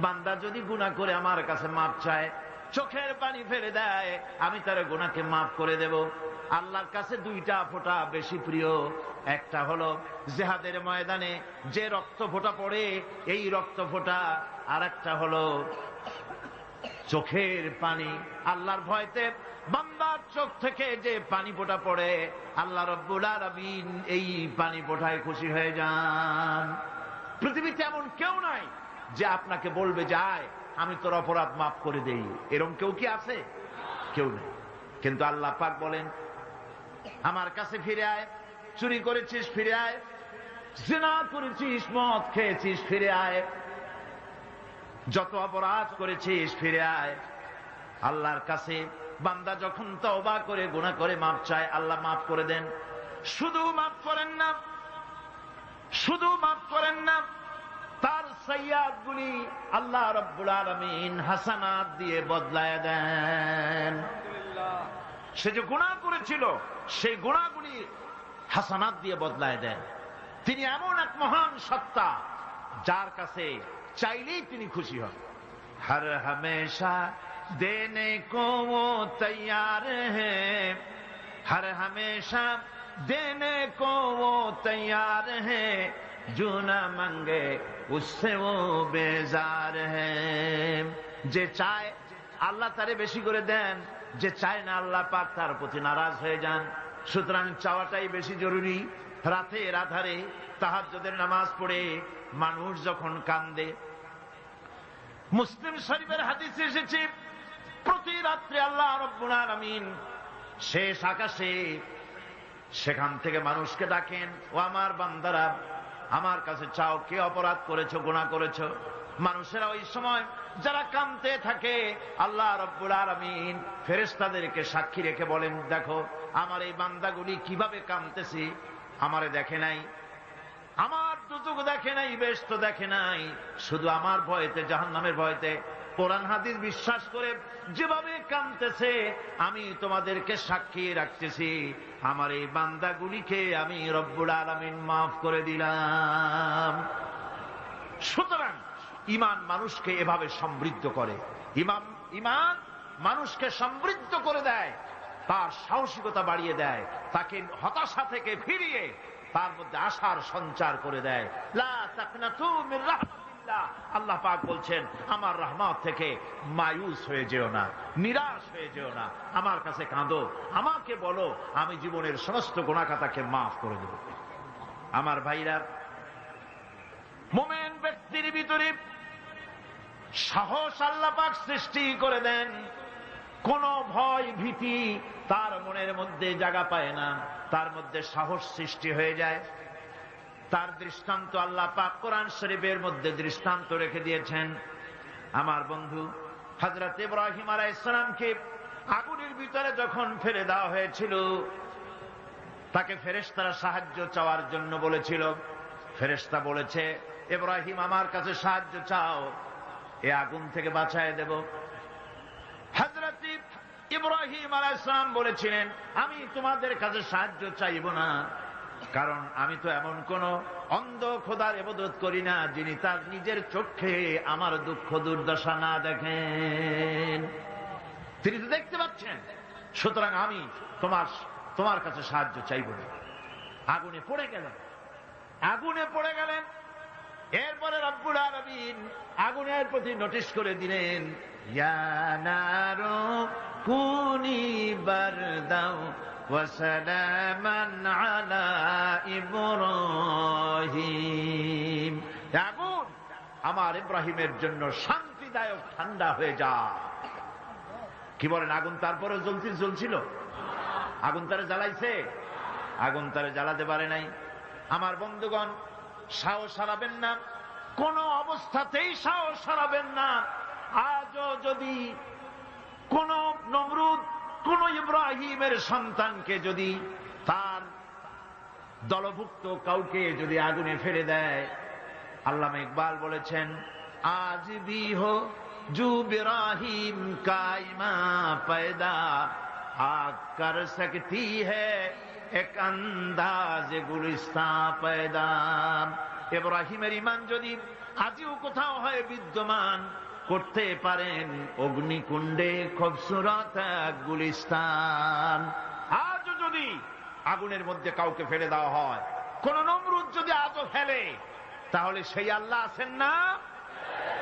বান্দা যদি গুনাহ করে আমার কাছে মাপ চায়, চোখের পানি ফেলে দেয়, আমি তার গুনাহকে মাফ করে দেব। আল্লাহর কাছে দুইটা ফোঁটা বেশি প্রিয়। একটা হলো জিহাদের ময়দানে যে রক্ত ফোঁটা পড়ে, এই রক্ত ফোঁটা, আর একটা হলো চোখের পানি। আল্লাহর ভয়তে বান্দার চোখ থেকে যে পানি ফোঁটা পড়ে, আল্লাহ রাব্বুল আলামিন এই পানি ফোঁটায় খুশি হয়ে যান। পৃথিবীতে এমন কেউ নাই যে আপনাকে বলবে যে আয় আমি তোর অপরাধ মাফ করে দেই। এরকম কেউ কি আছে? কেউ নেই। কিন্তু আল্লাহ পাক বলেন, আমার কাছে ফিরে আয়। চুরি করেছিস, ফিরে আয়। জিনা করেছিস, মদ খেয়েছিস, ফিরে আয়। যত অপরাধ করেছিস, ফিরে আয়। আল্লাহর কাছে বান্দা যখন তওবা করে, গুনাহ করে মাফ চায়, আল্লাহ মাফ করে দেন। শুধু মাফ করেন না, শুধু মাফ করেন না, তার সাইয়্যাত গুলি আল্লাহ রাব্বুল আলামিন হাসানাত দিয়ে বদলায় দেন। সে যে গুনাহ করেছিল, সেই গুনাহগুলি হাসানাত দিয়ে বদলায় দেন। তিনি এমন এক মহান সত্তা যার কাছে চাইলেই তিনি খুশি হন। হর হমেশা দেনে কো वो तैयार है, हर हमेशा देने को वो तैयार है, जो न मांगे उससे वो बेजार है। যে চায় আল্লাহ তারে বেশি করে দেন, যে চায় না আল্লাহ পাক তার প্রতি নারাজ হয়ে যান। সুতরাং চাওয়াটাই বেশি জরুরি। রাতের আধারে তাহাজ্জুদের নামাজ পড়ে মানুষ যখন কান্দে, মুসলিম শরীফের হাদিসে এসেছে, প্রতি রাত্রে আল্লাহ রাব্বুল আলামিন শেষ আকাশে সেখান থেকে মানুষকে ডাকেন, ও আমার বান্দারা আমার কাছে চাও, কে অপরাধ করেছো, গুনাহ করেছো। মানুষেরা ওই সময় যারা কাঁদতে থাকে, আল্লাহ রাব্বুল আলামিন ফেরেশতাদেরকে সাক্ষী রেখে বলেন, দেখো আমার এই বান্দাগুলি কিভাবে কাঁদতেছে, আমারে দেখে নাই, আমার দুজক দেখে নাই, বেহেশত দেখে নাই, শুধু আমার ভয়তে, জাহান্নামের ভয়তে কোরআন হাদিস বিশ্বাস করে যেভাবে কাঁদতেছে, আমি তোমাদেরকে সাক্ষী রাখতেছি, আমার এই বান্দাগুলিকে আমি রব্বুল আলামিন মাফ করে দিলাম। সুতরাং ঈমান মানুষকে এভাবে সমৃদ্ধ করে। ঈমান মানুষকে সমৃদ্ধ করে দেয়, তার সাহসিকতা বাড়িয়ে দেয়, তাকে হতাশা থেকে ফিরিয়ে তার মধ্যে আশার সঞ্চার করে দেয়। লা তাকনাতু মির রাহমাতিল্লাহ, আল্লাহ পাক বলছেন আমার রহমত থেকে মায়ুস হয়ে যেও না, নিরাশ হয়ে যেও না, আমার কাছে কাঁদো, আমাকে বলো, আমি জীবনের সমস্ত গুনাহ খাতাকে মাফ করে দেব। আমার ভাইরা, মুমিন ব্যক্তির ভিতরে সাহস আল্লাহ পাক সৃষ্টি করে দেন। কোন ভয় ভীতি তার মনের মধ্যে জায়গা পায় না, তার মধ্যে সাহস সৃষ্টি হয়ে যায়। তার দৃষ্টান্ত আল্লাহ পাক কোরআন শরীফের মধ্যে দৃষ্টান্ত রেখে দিয়েছেন। আমার বন্ধু হযরত ইব্রাহিম আলাইহিস সালামকে আগুনের ভিতরে যখন ফেলে দেওয়া হয়েছিল, তাকে ফেরেশতারা সাহায্য চাওয়ার জন্য বলেছিল। ফেরেশতা বলেছে, ইব্রাহিম আমার কাছে সাহায্য চাও, এ আগুন থেকে বাঁচায় দেব। ইব্রাহিম আলাইহিস সালাম বলেছিলেন, আমি তোমাদের কাছে সাহায্য চাইব না, কারণ আমি তো এমন কোন অন্ধ খোদার ইবাদত করি না যিনি তার নিজের চোখে আমার দুঃখ দুর্দশা না দেখেন। তিনি তো দেখতে পাচ্ছেন, সুতরাং আমি তোমার কাছে সাহায্য চাইব না। আগুনে পড়ে গেলেন। এরপরে রব্বুল আলামিন আগুনের প্রতি নোটিশ করে দিলেন, ইয়া নারু কুনি বারদাও ওয়া সালামান আলা ইব্রাহিম। আগুন, আমার ইব্রাহিমের জন্য শান্তিদায়ক ঠান্ডা হয়ে যা। কি বলেন? আগুন তারপরে জ্বলছিল? আগুন তারে জ্বালাইছে? আগুন তারে জ্বালাতে পারে নাই। আমার বন্ধুগণ, সাহস হারাবেন না, কোন অবস্থাতেই সাহস হারাবেন না। আজও যদি কোন নমরুদ কোন ইব্রাহিমের সন্তানকে যদি তার দলভুক্ত কাউকে যদি আগুনে ফেলে দেয়, আল্লামা ইকবাল বলেছেন, আজ ভি হো জু ইব্রাহিম কাইমা পয়দা আগ কর সকতি হ্যায় এক আন্দাজ গুলিস্তান পয়দা। ইব্রাহিমের ঈমান যদি আজও কোথাও হয় বিদ্যমান, করতে পারেন অগ্নিকুণ্ডে খুবসুরত গুলিস্তান। আজও যদি আগুনের মধ্যে কাউকে ফেলে দেওয়া হয়, কোন নমরুদ যদি আজও ফেলে, তাহলে সেই আল্লাহ আছেন না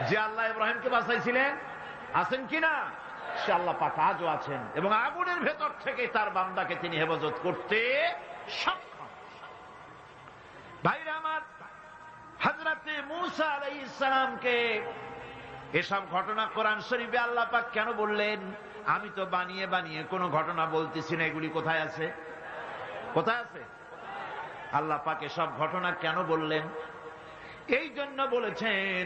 যে আল্লাহ ইব্রাহিমকে বাঁচাইছিলেন? আছেন কিনা? সে আল্লাহ পাক আজও আছেন এবং আগুনের ভেতর থেকে তার বান্দাকে তিনি হেফাজত করতে সক্ষম। ভাইরা আমার, হযরতে মূসা আলাইহিস সালামকে এসব ঘটনা কোরআন শরীফে আল্লাহ পাক কেন বললেন? আমি তো বানিয়ে বানিয়ে কোন ঘটনা বলতেছি না, এগুলি কোথায় আছে? কোথায় আছে? আল্লাহ পাক এসব ঘটনা কেন বললেন? এই জন্য বলেছেন,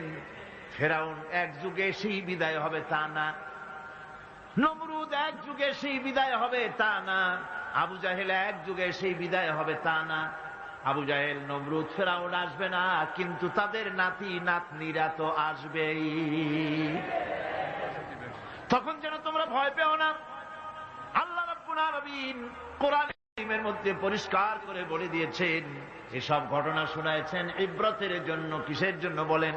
ফেরাউন এক যুগে সেই বিদায় হবে তা না, নমরুদ এক যুগে সেই বিদায় হবে তা না, আবু জাহেল এক যুগে সেই বিদায় হবে তা না। আবু জাহেল, নমরুদ, ফেরাউন আসবে না, কিন্তু তাদের নাতি নাতনিরা তো আসবেই। তখন যেন তোমরা ভয় পেও না। আল্লাহ রাব্বুল আলামিন কোরআনের মধ্যে পরিষ্কার করে বলে দিয়েছেন, এসব ঘটনা শোনায়ছেন ইবরতের জন্য। কিসের জন্য বলেন?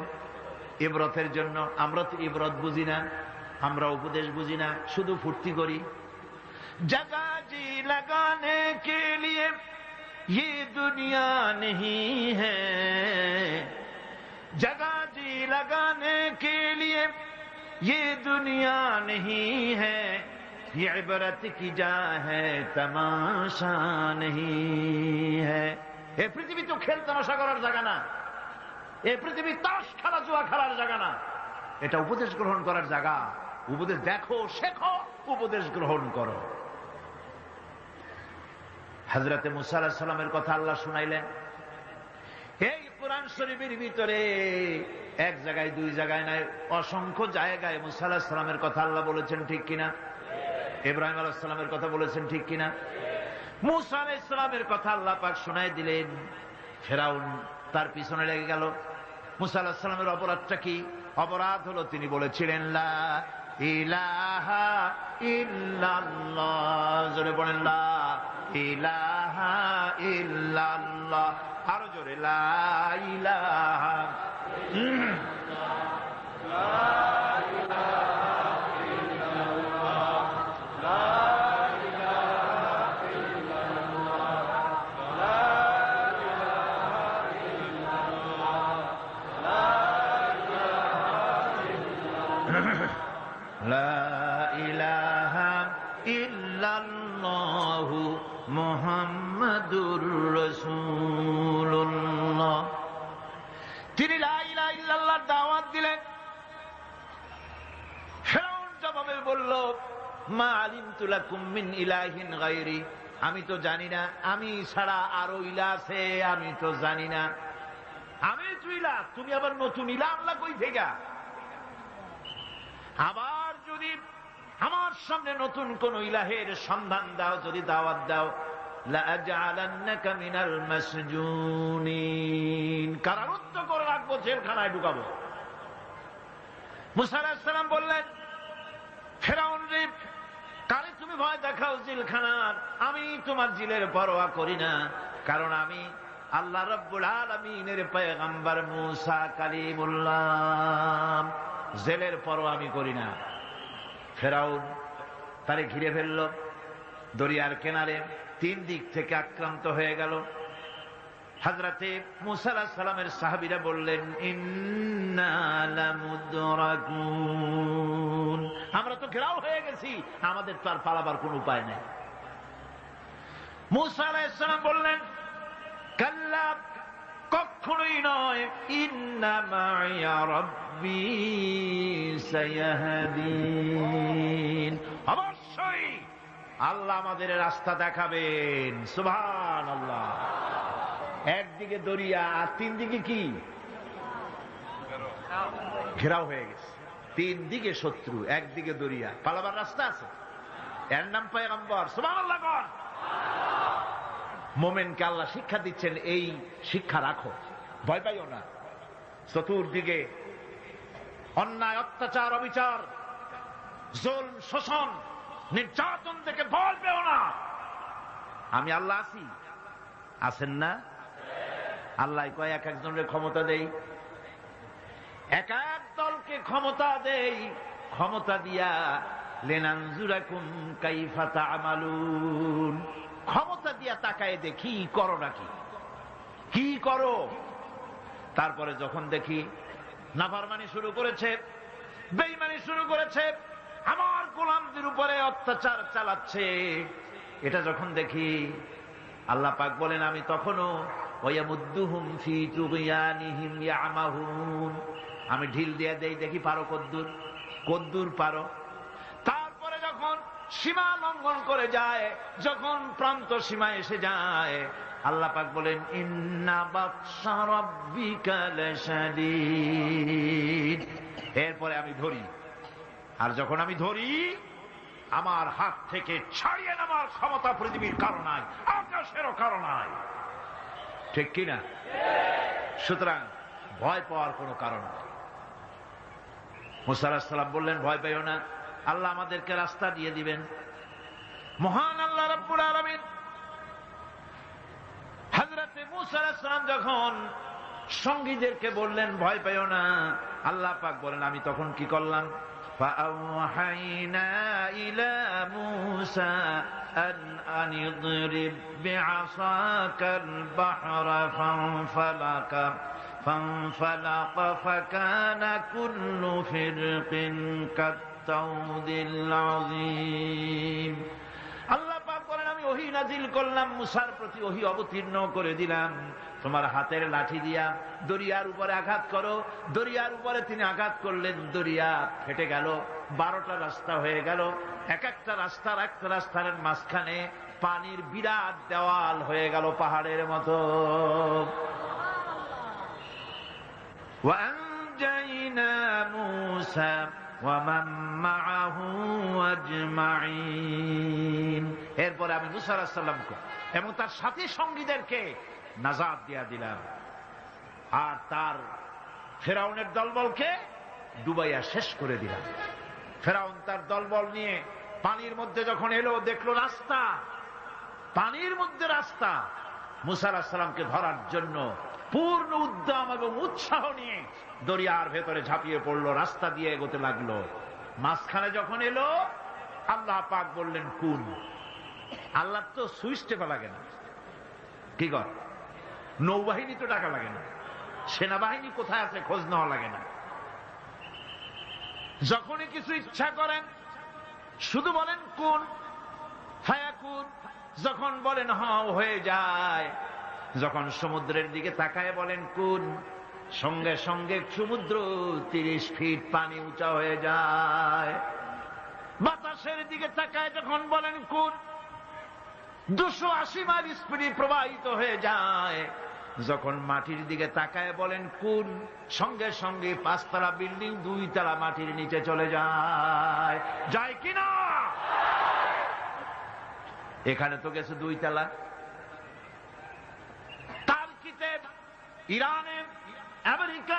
ইবরতের জন্য। আমরা তো ইবরত বুঝি না, আমরা উপদেশ বুঝি না, শুধু ফুর্তি করি। জগা জি লাগানে কে লিয়ে ये दुनिया नहीं है, जगह जी लगाने के लिए ये दुनिया नहीं है, ये इबरत की जा है तमाशा नहीं है। এই পৃথিবী তো খেল তামাশা করার জায়গা না, এই পৃথিবী তাস খেলা জুয়া খেলার জায়গা না, এটা উপদেশ গ্রহণ করার জায়গা। উপদেশ দেখো, শেখো, উপদেশ গ্রহণ করো। হযরতে মূসা আলাইহিস সালামের কথা আল্লাহ শুনাইলেন। এই কোরআন শরীফের ভিতরে এক জায়গায় দুই জায়গায় নয়, অসংখ্য জায়গায় মূসা আলাইহিস সালামের কথা আল্লাহ বলেছেন, ঠিক কিনা? ইব্রাহিম আলাইহিস সালামের কথা বলেছেন, ঠিক কিনা? মূসা আলাইহিস সালামের কথা আল্লাহ পাক শুনাই দিলেন। ফেরাউন তার পিছনে লেগে গেল। মূসা আলাইহিস সালামের অপরাধটা কি? অপরাধ হলো তিনি বলেছিলেন, লা ইলাহা ইল্লাল্লাহ। জোরে বলেন, লা ইলাহা ইল্লাল্লাহ। আরো জোরে, লা ইলাহা মুহাম্মাদুর রাসূলুল্লাহ। তিনি লা ইলাহা ইল্লাল্লাহর দাওয়াত দিলেন। ফেরাউন জবাবে বলল, মা আলিমতু লাকুম মিন ইলাহিন গায়রি। আমি তো জানি না, আমি ছাড়া আরো ইলাহ আছে, আমি তো জানি না। আমি তো ইলাহ, তুমি আবার নতুন ইলাহ আনলা কই থেকে? আবার যদি আমার সামনে নতুন কোন ইলাহের সন্ধান দাও, যদি দাওয়াত দাও, লাআজআলান্নাকা মিনাল মাসজুনিন, কারারুদ্ধ করে রাখবো, জেলখানায় ঢুকাবো। মূসা আলাইহিস সালাম বললেন, ফেরাউন রে, কারে তুমি ভয় দেখাও জিলখানার, আমি তোমার জিলের পরোয়া করি না, কারণ আমি আল্লাহ রাব্বুল আলামিনের পয়গম্বর মূসা কালিমুল্লাহ, জেলের পরোয়া আমি করি না। ফেরাউন তারে ঘিরে ফেলল, দরিয়ার কিনারে 3 দিক থেকে আক্রান্ত হয়ে গেল। হযরতে মূসা আলাইহিস সালামের সাহাবীরা বললেন, ইন্না লামুদরাকুন, আমরা তো ঘেরাও হয়ে গেছি, আমাদের তো আর পালাবার কোন উপায় নেই। মূসা আলাইহিস সালাম বললেন, কাল্লা, কখনোই নয়, ইন্না মা'ইয়া রাব্বী সায়াহদিন, অবশ্যই আল্লাহ আমাদের রাস্তা দেখাবেন। সুবহানাল্লাহ। একদিকে দরিয়া আর 3 দিকে কি ঘেরাও হয়ে গেছে, 3 দিকে শত্রু, একদিকে দরিয়া, পালাবার রাস্তা আছে? এর নাম পয়গম্বর। সুবহানাল্লাহ। মোমেনকে আল্লাহ শিক্ষা দিচ্ছেন, এই শিক্ষা রাখো, ভয় পাইও না। চতুর্দিকে অন্যায়, অত্যাচার, অবিচার, জুলম, শোষণ, নির্যাতন থেকে ভয় পেও না, আমি আল্লাহ আছি। আছেন না? আল্লাহ কয় এক একজনের ক্ষমতা দেই, এক এক দলকে ক্ষমতা দেই, ক্ষমতা দিয়া লিনানজুরাকুম কাইফা তা'মালুন, ক্ষমতা দিয়া তাকায় দেখি করো নাকি, কি করো। তারপরে যখন দেখি নাফরমানি শুরু করেছে, বেঈমানি শুরু করেছে, আমার গোলামদের উপরে অত্যাচার চালাচ্ছে, এটা যখন দেখি, আল্লাহ পাক বলেন আমি তখনও ওয়ায়ামুদ্দুহুম ফি তুগয়ানিহিম ইয়ামাহুন, আমি ঢিল দিয়ে দেই, দেখি পারো কদ্দুর, কদ্দুর পারো। তারপরে যখন সীমা লঙ্ঘন করে যায়, যখন প্রান্ত সীমা এসে যায়, আল্লাহ পাক বলেন ইন্না বাতশা রাব্বিকা লাশাদীদ, এরপরে আমি ধরি, আর যখন আমি ধরি, আমার হাত থেকে ছাড়িয়ে নেওয়ার ক্ষমতা পৃথিবীর কারো নাই, আকাশেরও কারো নাই। ঠিক কিনা? সুতরাং ভয় পাওয়ার কোনো কারণ নেই। মূসা আলাইহিস সালাম বললেন, ভয় পাইও না, আল্লাহ আমাদেরকে রাস্তা দিয়ে দিবেন। মহান আল্লাহ রাব্বুল আলামিন হযরতে মূসা আলাইহিস সালাম যখন সঙ্গীদেরকে বললেন ভয় পাইও না, আল্লাহ পাক বলেন আমি তখন কি করলাম, فأوحينا إلى موسى أن اضرب بعصاك البحر فانفلق فكان كل فرق كالطود العظيم। আল্লাহ পাক বলেন আমি ওহী নাজিল করলাম, মুসার প্রতি ওহী অবতীর্ণ করে দিলাম, তোমার হাতের লাঠি দিয়া দরিয়ার উপরে আঘাত করো। দরিয়ার উপরে তিনি আঘাত করলেন, দরিয়া ফেটে গেল, 12টা রাস্তা হয়ে গেল। এক একটা রাস্তার একটা রাস্তার মাঝখানে পানির বিরাট দেওয়াল হয়ে গেল, পাহাড়ের মতো। وأنجينا موسى ومن معه أجمعين। এরপরে আমি মূসা আলাইহিস সালামকে এবং তার সাথী সঙ্গীদেরকে নাজাত দিয়া দিলাম, আর তার ফেরাউনের দলবলকে ডুবাইয়া শেষ করে দিলাম। ফেরাউন তার দলবল নিয়ে পানির মধ্যে যখন এলো, দেখলো রাস্তা, পানির মধ্যে রাস্তা। মূসা আলাইহিস সালামকে ধরার জন্য পূর্ণ উদ্যম এবং উৎসাহ নিয়ে দরিয়ার ভেতরে ঝাঁপিয়ে পড়লো, রাস্তা দিয়ে এগোতে লাগলো। মাঝখানে যখন এলো, আল্লাহ পাক বললেন কুন। আল্লাহ তো সুইচ টেপা লাগে না, কি কর, নৌবাহিনী তো টাকা লাগে না, সেনাবাহিনী কোথায় আছে খোঁজ নেওয়া লাগে না। যখনই কিছু ইচ্ছা করেন শুধু বলেন কুন ফায়াকুন, যখন বলেন হও হয়ে যায়। যখন সমুদ্রের দিকে তাকায় বলেন কুন, সঙ্গে সঙ্গে সমুদ্র 30 ফিট পানি উঁচা হয়ে যায়। বাতাসের দিকে তাকায় যখন বলেন কুন, 280 মাইল স্পিডে প্রবাহিত হয়ে যায়। যখন মাটির দিকে তাকায় বলেন কুন, সঙ্গে সঙ্গে 5 তলা বিল্ডিং 2 তলা মাটির নিচে চলে যায়। যায় কিনা? এখানে তো গেছে 2 তলা। টার্কিতে, ইরানে, আমেরিকা,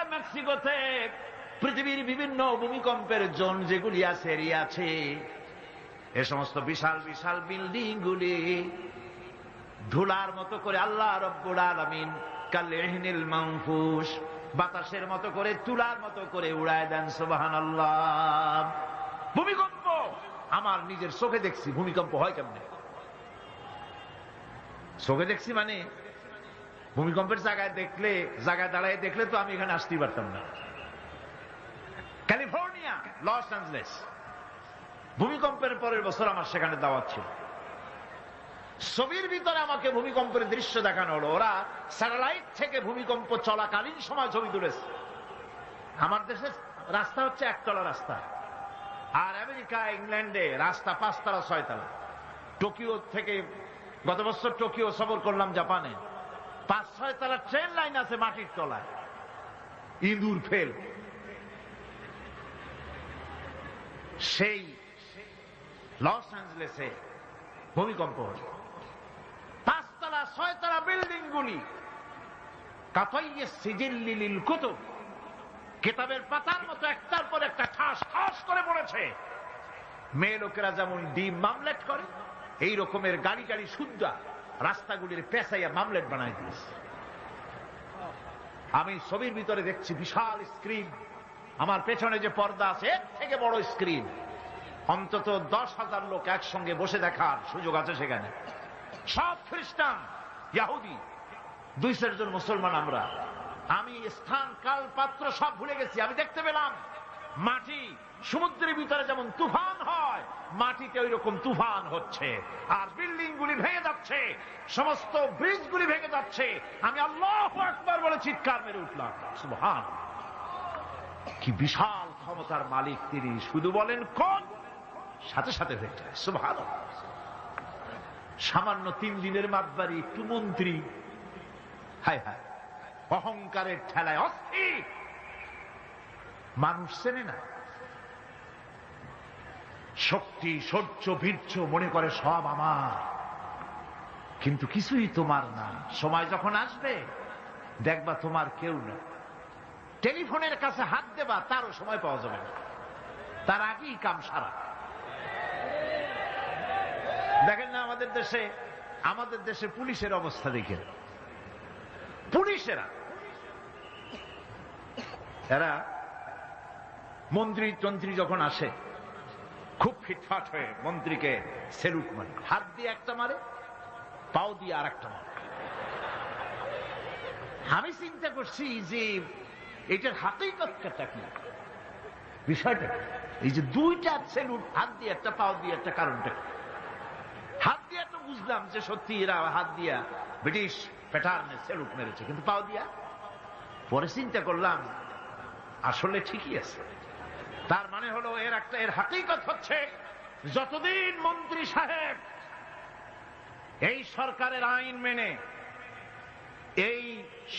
এ সমস্ত বিশাল বিশাল বিল্ডিং গুলি ধুলার মতো করে আল্লাহ রব্বুল আলামিন কালইহনিল মানফুস বাতাসের মতো করে তুলার মতো করে উড়ায় দেন। সুবহানাল্লাহ। ভূমিকম্প আমার নিজের চোখে দেখছি। ভূমিকম্প হয় কেমনে? চোখে দেখছি মানে ভূমিকম্পের জায়গায় দাঁড়ায় দেখলে তো আমি এখানে আসতেই পারতাম না। ক্যালিফোর্নিয়া, লস অ্যাঞ্জেলেস, ভূমিকম্পের পরের বছর আমার সেখানে দাওয়াত ছিল। ছবির ভিতরে আমাকে ভূমিকম্পের দৃশ্য দেখানো হলো। ওরা স্যাটেলাইট থেকে ভূমিকম্প চলাকালীন সময় ছবি তুলেছে। আমার দেশের রাস্তা হচ্ছে একতলা রাস্তা, আর আমেরিকা ইংল্যান্ডে রাস্তা 5 তলা 6 তলা। টোকিও থেকে গত বছর টোকিও সফর করলাম, জাপানে 5-6 তলা ট্রেন লাইন আছে মাটির তলায়, ইঁদুর ফেল। সেই লস অ্যাঞ্জেলেসে ভূমিকম্প হল। 5 তলা 6 তলা বিল্ডিং গুলি কাতাইয়ে সিজিল্লি লিল কুতুব, কিতাবের পাতার মতো একটার পর একটা ঠাস ঠাস করে পড়েছে। মেয়ে লোকেরা যেমন ডিম মামলেট করে, এই রকমের গাড়ি গাড়ি সুদ্ধা রাস্তাগুলির পেঁচাইয়া মামলেট বানাই দিয়েছে। আমি ছবির ভিতরে দেখছি বিশাল স্ক্রিন, আমার পেছনে যে পর্দা আছে এর থেকে বড় স্ক্রিন, অন্তত 10,000 লোক একসঙ্গে বসে দেখার সুযোগ আছে সেখানে। সব খ্রিস্টান, ইহুদি, 200 জন মুসলমান। আমি স্থান কাল পাত্র সব ভুলে গেছি। আমি দেখতে পেলাম মাটি সমুদ্রের ভিতরে যেমন তুফান হয়, মাটিতে ওই রকম তুফান হচ্ছে, আর বিল্ডিং গুলি ভেঙে যাচ্ছে, সমস্ত ব্রিজ গুলি ভেঙে যাচ্ছে। আমি আল্লাহু আকবার বলে চিৎকার মেরে উঠলাম। সুবহানাল্লাহ। কি বিশাল ক্ষমতার মালিক তিনি! শুধু বলেন কোন, সাথে সাথে হয়ে যায়। সুবহানাল্লাহ। সামান্য 3 দিনের মাতবাড়ি, একটু মন্ত্রী, হায় হায়, অহংকারের ঠেলায় অস্থির। মানুষ চেনে না, শক্তি শৌর্য বীর্য মনে করে সব আমার, কিন্তু কিছুই তোমার না। সময় যখন আসবে দেখবা তোমার কেউ না। টেলিফোনের কাছে হাত দেবা, তারও সময় পাওয়া যাবে না, তার আগেই কাম সারা। দেখেন না আমাদের দেশে পুলিশের অবস্থা দেখেন। পুলিশেরা এরা মন্ত্রী যখন আসে খুব ফিটফাট হয়ে মন্ত্রীকে সেলুট মারে, হাত দিয়ে একটা মারে, পাও দিয়ে আর একটা মারে। আমি চিন্তা করছি যে এটার হাকিকতটা কি, বিষয়টা এই যে 2টা সেলুট, হাত দিয়ে একটা পাও দিয়ে একটা, কারণটা হাত দিয়ে তো বুঝলাম যে সত্যি এরা হাত দিয়া ব্রিটিশ প্যাটার্নে সেলুট মেরেছে, কিন্তু পাও দিয়া পরে চিন্তা করলাম আসলে ঠিকই আছে। তার মানে হলো এর হাকিকত হচ্ছে যতদিন মন্ত্রী সাহেব এই সরকারের আইন মেনে, এই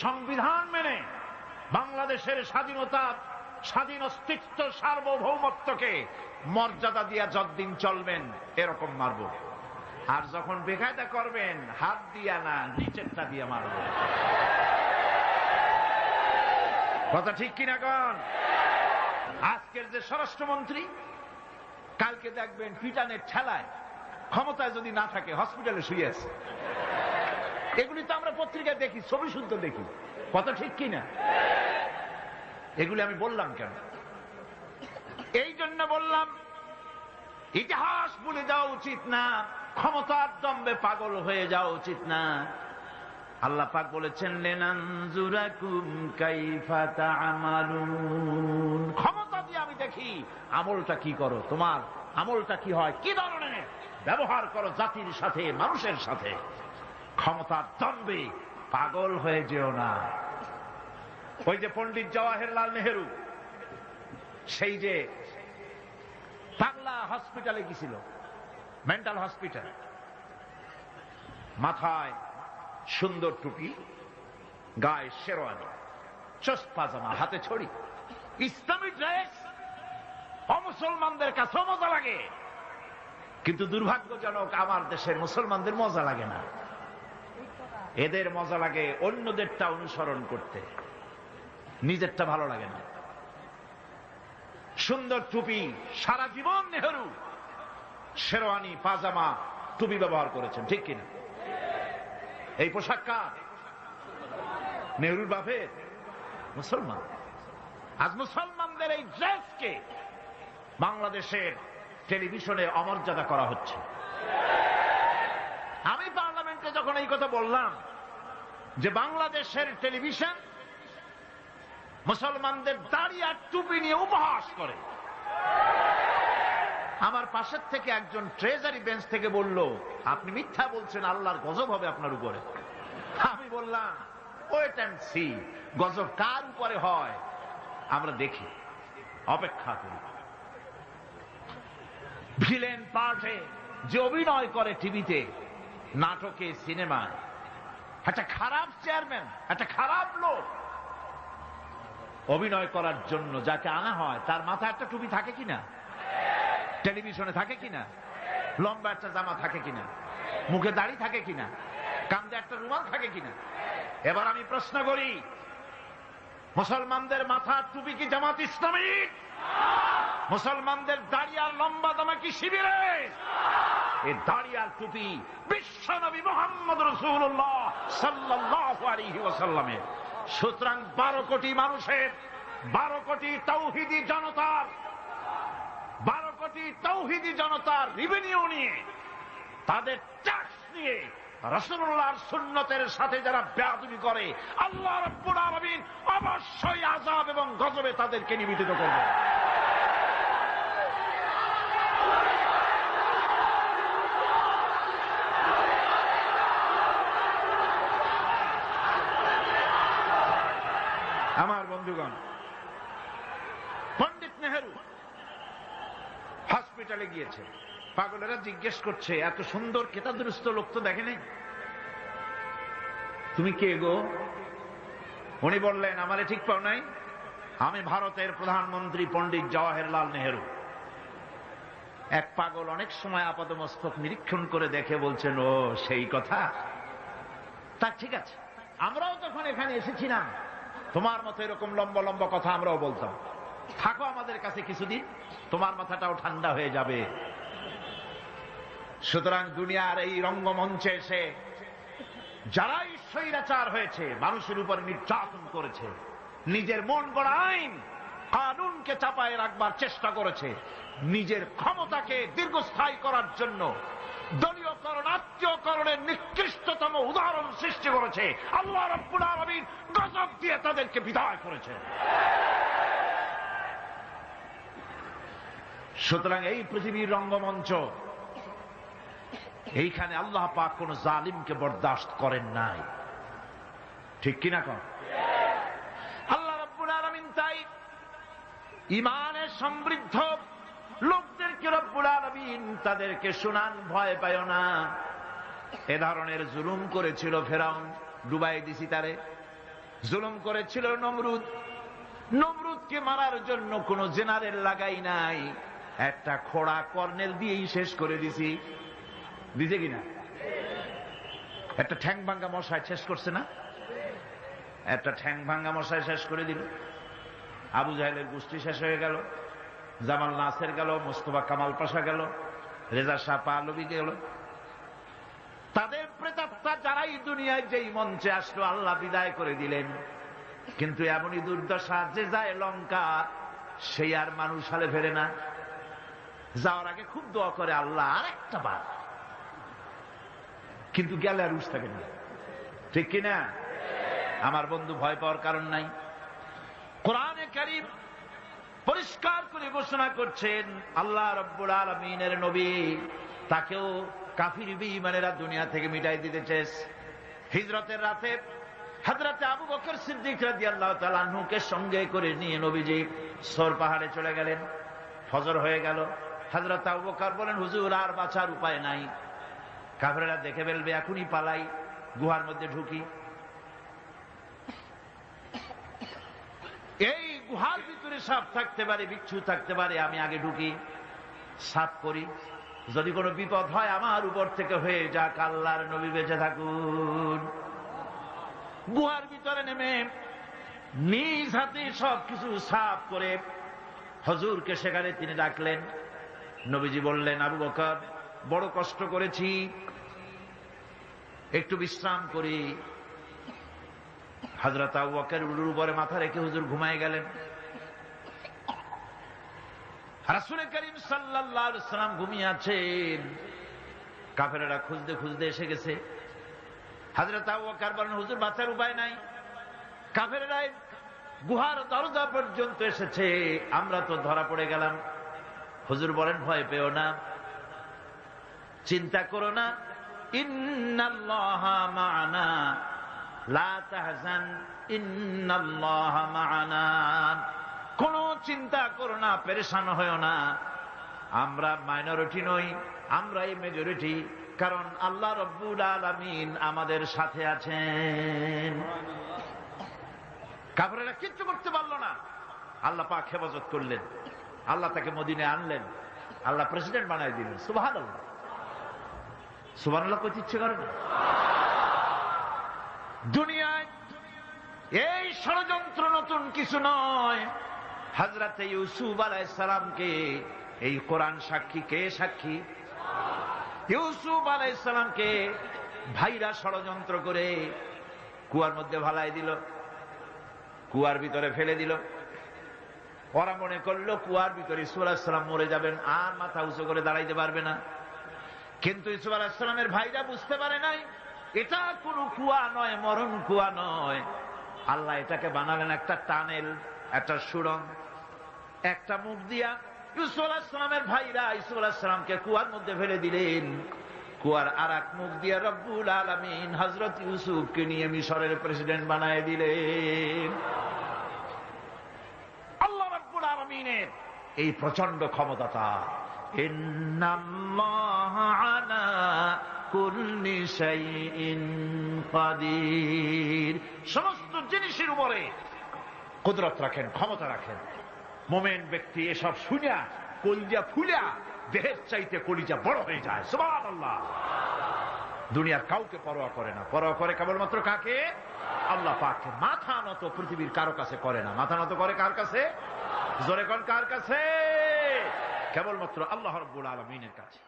সংবিধান মেনে বাংলাদেশের স্বাধীনতা, স্বাধীন অস্তিত্ব, সার্বভৌমত্বকে মর্যাদা দিয়া যতদিন চলবেন এরকম মারব, আর যখন বেকায়দা করবেন হাত দিয়া না নিচেরটা দিয়া মারব। কথা ঠিক কিনা কন? আজকের যে স্বরাষ্ট্রমন্ত্রী, কালকে দেখবেন পিটানের ঠেলায় ক্ষমতায় যদি না থাকে হসপিটালে শুয়ে আছে। এগুলি তো আমরা পত্রিকায় দেখি, ছবি শুদ্ধ দেখি। কথা ঠিক কিনা? এগুলি আমি বললাম কেন? এই জন্য বললাম ইতিহাস ভুলে যাওয়া উচিত না, ক্ষমতার দম্বে পাগল হয়ে যাওয়া উচিত না। আল্লাহ পাক বলেছেন লিনানজুরাকুম কাইফা তা'মালুন, ক্ষমতা দিয়ে আমি দেখি আমলটা কি করো, তোমার আমলটা কি হয়, কি ধরনের ব্যবহার করো জাতির সাথে, মানুষের সাথে। ক্ষমতার দম্বে পাগল হয়ে যেও না। ওই যে পণ্ডিত জওয়াহরলাল নেহেরু, সেই যে পাগলা হসপিটালে গেছিল, মেন্টাল হসপিটাল, মাথায় সুন্দর টুপি, গায়ে শেরওয়ানি, চোস্ত পাজামা, হাতে ছড়ি, ইসলামিক ড্রেস। অমুসলমানদের কাছে মজা লাগে, কিন্তু দুর্ভাগ্যজনক আমার দেশের মুসলমানদের মজা লাগে না। এদের মজা লাগে অন্যদেরটা অনুসরণ করতে, নিজেরটা ভালো লাগে না। সুন্দর টুপি, সারা জীবন নেহেরু শেরওয়ানি, পাজামা, টুপি ব্যবহার করেছেন, ঠিক কিনা? এই পোশাক কার? নেহরুর বাপের? মুসলমান। আজ মুসলমানদের এই ড্রেসকে বাংলাদেশের টেলিভিশনে অমর্যাদা করা হচ্ছে। আমি পার্লামেন্টে যখন এই কথা বললাম যে বাংলাদেশের টেলিভিশন মুসলমানদের দাড়ি আর টুপি নিয়ে উপহাস করে, আমার পাশের থেকে একজন ট্রেজারি বেঞ্চ থেকে বলল, আপনি মিথ্যা বলছেন, আল্লাহর গজব হবে আপনার উপরে। আমি বললাম, ওয়েট অ্যান্ড সি, গজব কার উপরে হয় আমরা দেখি, অপেক্ষা করি। ভিলেন পার্টে যে অভিনয় করে টিভিতে, নাটকে, সিনেমায়, একটা খারাপ চেয়ারম্যান, একটা খারাপ লোক অভিনয় করার জন্য যাকে আনা হয় তার মাথায় একটা টুপি থাকে কিনা? টেলিভিশনে থাকে কিনা? লম্বা একটা জামা থাকে কিনা? মুখে দাড়ি থাকে কিনা? কাঁধে একটা রুমাল থাকে কিনা? এবার আমি প্রশ্ন করি, মুসলমানদের মাথার টুপি কি জামাত ইসলামী? মুসলমানদের দাড়ি আর লম্বা জামা কি শিবিরে? এই দাড়ি আর টুপি বিশ্বনবী মুহাম্মদ রাসূলুল্লাহ সাল্লাল্লাহু আলাইহি ওয়াসাল্লামের। সুতরাং 12 কোটি মানুষের, 12 কোটি তাওহীদি জনতার, 12 কোটি তাওহীদি জনতার রেভিনিউ নিয়ে, তাদের ট্যাক্স নিয়ে রাসূলুল্লাহর সুন্নতের সাথে যারা বেয়াদবি করে, আল্লাহ রাব্বুল আলামিন অবশ্যই আযাব এবং গজবে তাদেরকে নিবেদিত করবে। আমার বন্ধুগণ, পণ্ডিত নেহেরু হসপিটালে গিয়েছে, পাগলেরা জিজ্ঞেস করছে, এত সুন্দর কেতাদুরুস্ত লোক তো দেখেনি, তুমি কে গো? উনি বললেন, আমারে ঠিক পাও নাই, আমি ভারতের প্রধানমন্ত্রী পণ্ডিত জওয়াহরলাল নেহেরু। এক পাগল অনেক সময় আপাদমস্তক নিরীক্ষণ করে দেখে বলছেন, ও সেই কথা, তা ঠিক আছে, আমরাও তখন এখানে এসেছিলাম, তোমার মতো এরকম লম্বা লম্বা কথা আমরাও বলতাম, থাকো আমাদের কাছে কিছুদিন, তোমার মাথাটাও ঠান্ডা হয়ে যাবে। সুতরাং দুনিয়ার এই রঙ্গমঞ্চে এসে যারাই স্বৈরাচার হয়েছে, মানুষের উপর নির্যাতন করেছে, নিজের মন গড়া আইন কানুনকে চাপায় রাখবার চেষ্টা করেছে, নিজের ক্ষমতাকে দীর্ঘস্থায়ী করার জন্য দলীয়করণ, আত্মীয়করণের নিকৃষ্টতম উদাহরণ সৃষ্টি করেছে, আল্লাহ রাব্বুল আলামিন গজব দিয়ে তাদেরকে বিদায় করেছে। সুতরাং এই পৃথিবীর রঙ্গমঞ্চ, এইখানে আল্লাহ পাক কোন জালিমকে বরদাস্ত করেন নাই, ঠিক কিনা কর? আল্লাহ রাব্বুল আলামিন তাই ঈমানে সমৃদ্ধ লোকদেরকে রব্বুল আলামিন তাদেরকে শুনান, ভয় পায় না। এ ধরনের জুলুম করেছিল ফেরাউন, ডুবাই দিছি তারে। জুলুম করেছিল নমরুদ, নমরুদকে মারার জন্য কোন জেনারেল লাগাই নাই, একটা খোড়া কর্নেল দিয়েই শেষ করে দিছি। দিছে কিনা? একটা ঠ্যাং ভাঙ্গা মশায় শেষ করছে না? একটা ঠ্যাং ভাঙ্গা মশায় শেষ করে দিল। আবু জাহেলের গোষ্ঠী শেষ হয়ে গেল, জামাল নাসের গেল, মোস্তফা কামাল পাশা গেল, রেজা শাহ পাহলভী গেল। তাদের প্রেতাত্মা যারাই দুনিয়ায় যেই মঞ্চে আসলো আল্লাহ বিদায় করে দিলেন। কিন্তু এমনই দুর্দশা, যে যায় লঙ্কা সেই আর মানুষ হালে ফেরে না। যাওয়ার আগে খুব দোয়া করে, আল্লাহ আর একটা বার, কিন্তু গেলে আর উস থাকে না, ঠিক কিনা? আমার বন্ধু, ভয় পাওয়ার কারণ নাই। কোরআনে কারীম পরিষ্কার করে ঘোষণা করছেন, আল্লাহ রাব্বুল আলামিনের নবী তাকেও কাফির বেঈমানেরা দুনিয়া থেকে মিটাই দিতে চেয়েছে। হিজরতের রাতে হযরত আবু বকর সিদ্দিক রাদিয়াল্লাহু তাআলা আনহুকে সঙ্গে করে নিয়ে নবীজি সর পাহাড়ে চলে গেলেন। ফজর হয়ে গেল, হযরত আবু বকর বলেন, হুজুর আর বাঁচার উপায় নাই, কাফেররা দেখে ফেলবে, এখনই পালাই, গুহার মধ্যে ঢুকি। এই গুহার ভিতরে সাপ থাকতে পারে, বিচ্ছু থাকতে পারে, আমি আগে ঢুকি, সাপ করি, যদি কোনো বিপদ হয় আমার উপর থেকে হয়ে যাক, আল্লাহর নবী বেঁচে থাকুন। গুহার ভিতরে নেমে নিজ হাতে সবকিছু সাফ করে হজুরকে সেখানে তিনি ডাকলেন। নবীজি বললেন, আবু বকর, বড় কষ্ট করেছি, একটু বিশ্রাম করি। হযরত আবু বকর উলুর উপরে মাথা রেখে হুজুর ঘুমায় গেলেন। রাসূল করিম সাল্লাল্লাহু আলাইহি ওয়াসাল্লাম ঘুমিয়ে আছেন। কাফেররা খুঁজতে খুঁজতে এসে গেছে। হযরত আবু বকর বলেন, হুজুর বাঁচার উপায় নাই, কাফেররা গুহার দরজা পর্যন্ত এসেছে, আমরা তো ধরা পড়ে গেলাম। হুজুর বলেন, ভয় পেও না, চিন্তা করো না, ইন্নাল্লাহা মা'ানা, লা তাহজান, ইন্নাল্লাহা মা'ানা। কোনো চিন্তা করো না, পেরেশান হয়ো না, আমরা মাইনরিটি নই, আমরাই মেজরিটি, কারণ আল্লাহ রব্বুল আলামিন আমাদের সাথে আছেন। কাফেররা কিচ্ছু করতে পারল না, আল্লাহ পাক হেফাজত করলেন, আল্লাহ তাকে মদিনায় আনলেন, আল্লাহ প্রেসিডেন্ট বানাই দিলেন। সুবহানাল্লাহ, সুবহানাল্লাহ কইতে ইচ্ছে করে না? দুনিয়ায় এই ষড়যন্ত্র নতুন কিছু নয়। হযরত ইউসুফ আলাইহিস সালামকে এই কোরআন সাক্ষী, কে সাক্ষী? ইউসুফ আলাইহিস সালামকে ভাইরা ষড়যন্ত্র করে কুয়ার মধ্যে ভালাই দিল, কুয়ার ভিতরে ফেলে দিল। ওরা মনে করলো কুয়ার ভিতরে ইউসুফ আলাইহিস সালাম মরে যাবেন, আর মাথা উঁচু করে দাঁড়াইতে পারবে না। কিন্তু ইউসুফ আলাইহিস সালামের ভাইরা বুঝতে পারে নাই এটা কোনো কুয়া নয়, মরণ কুয়া নয়। আল্লাহ এটাকে বানালেন একটা টানেল, একটা সুড়ঙ্গ, একটা মুখ দিয়া ইউসুফ আলাইহিস সালামের ভাইরা ইউসুফ আলাইহিস সালামকে কুয়ার মধ্যে ফেলে দিলেন। কুয়ার আর এক মুখ দিয়ে রব্বুল আলামিন হযরত ইউসুফকে নিয়ে মিশরের প্রেসিডেন্ট বানায় দিলেন। আল্লাহ রব্বুল আলামিনের এই প্রচন্ড ক্ষমতাটা। ইন্নাল্লাহা আলা কুল্লি শাইইন কাদির, সমস্ত জিনিসের উপরে কুদরত রাখেন, ক্ষমতা রাখেন। মোমেন ব্যক্তি এসব শুনিয়া কলিজা ফুলিয়া দেহের চাইতে কলিজা বড় হয়ে যায়। সুবহানাল্লাহ। দুনিয়ার কাউকে পরোয়া করে না, পরোয়া করে কেবলমাত্র কাকে? আল্লাহ পাককে। মাথা নত পৃথিবীর কারো কাছে করে না, মাথা নত করে কার কাছে? জোরে কোন কার কাছে? কেবলমাত্র আল্লাহ রাব্বুল আলামিনের কাছে।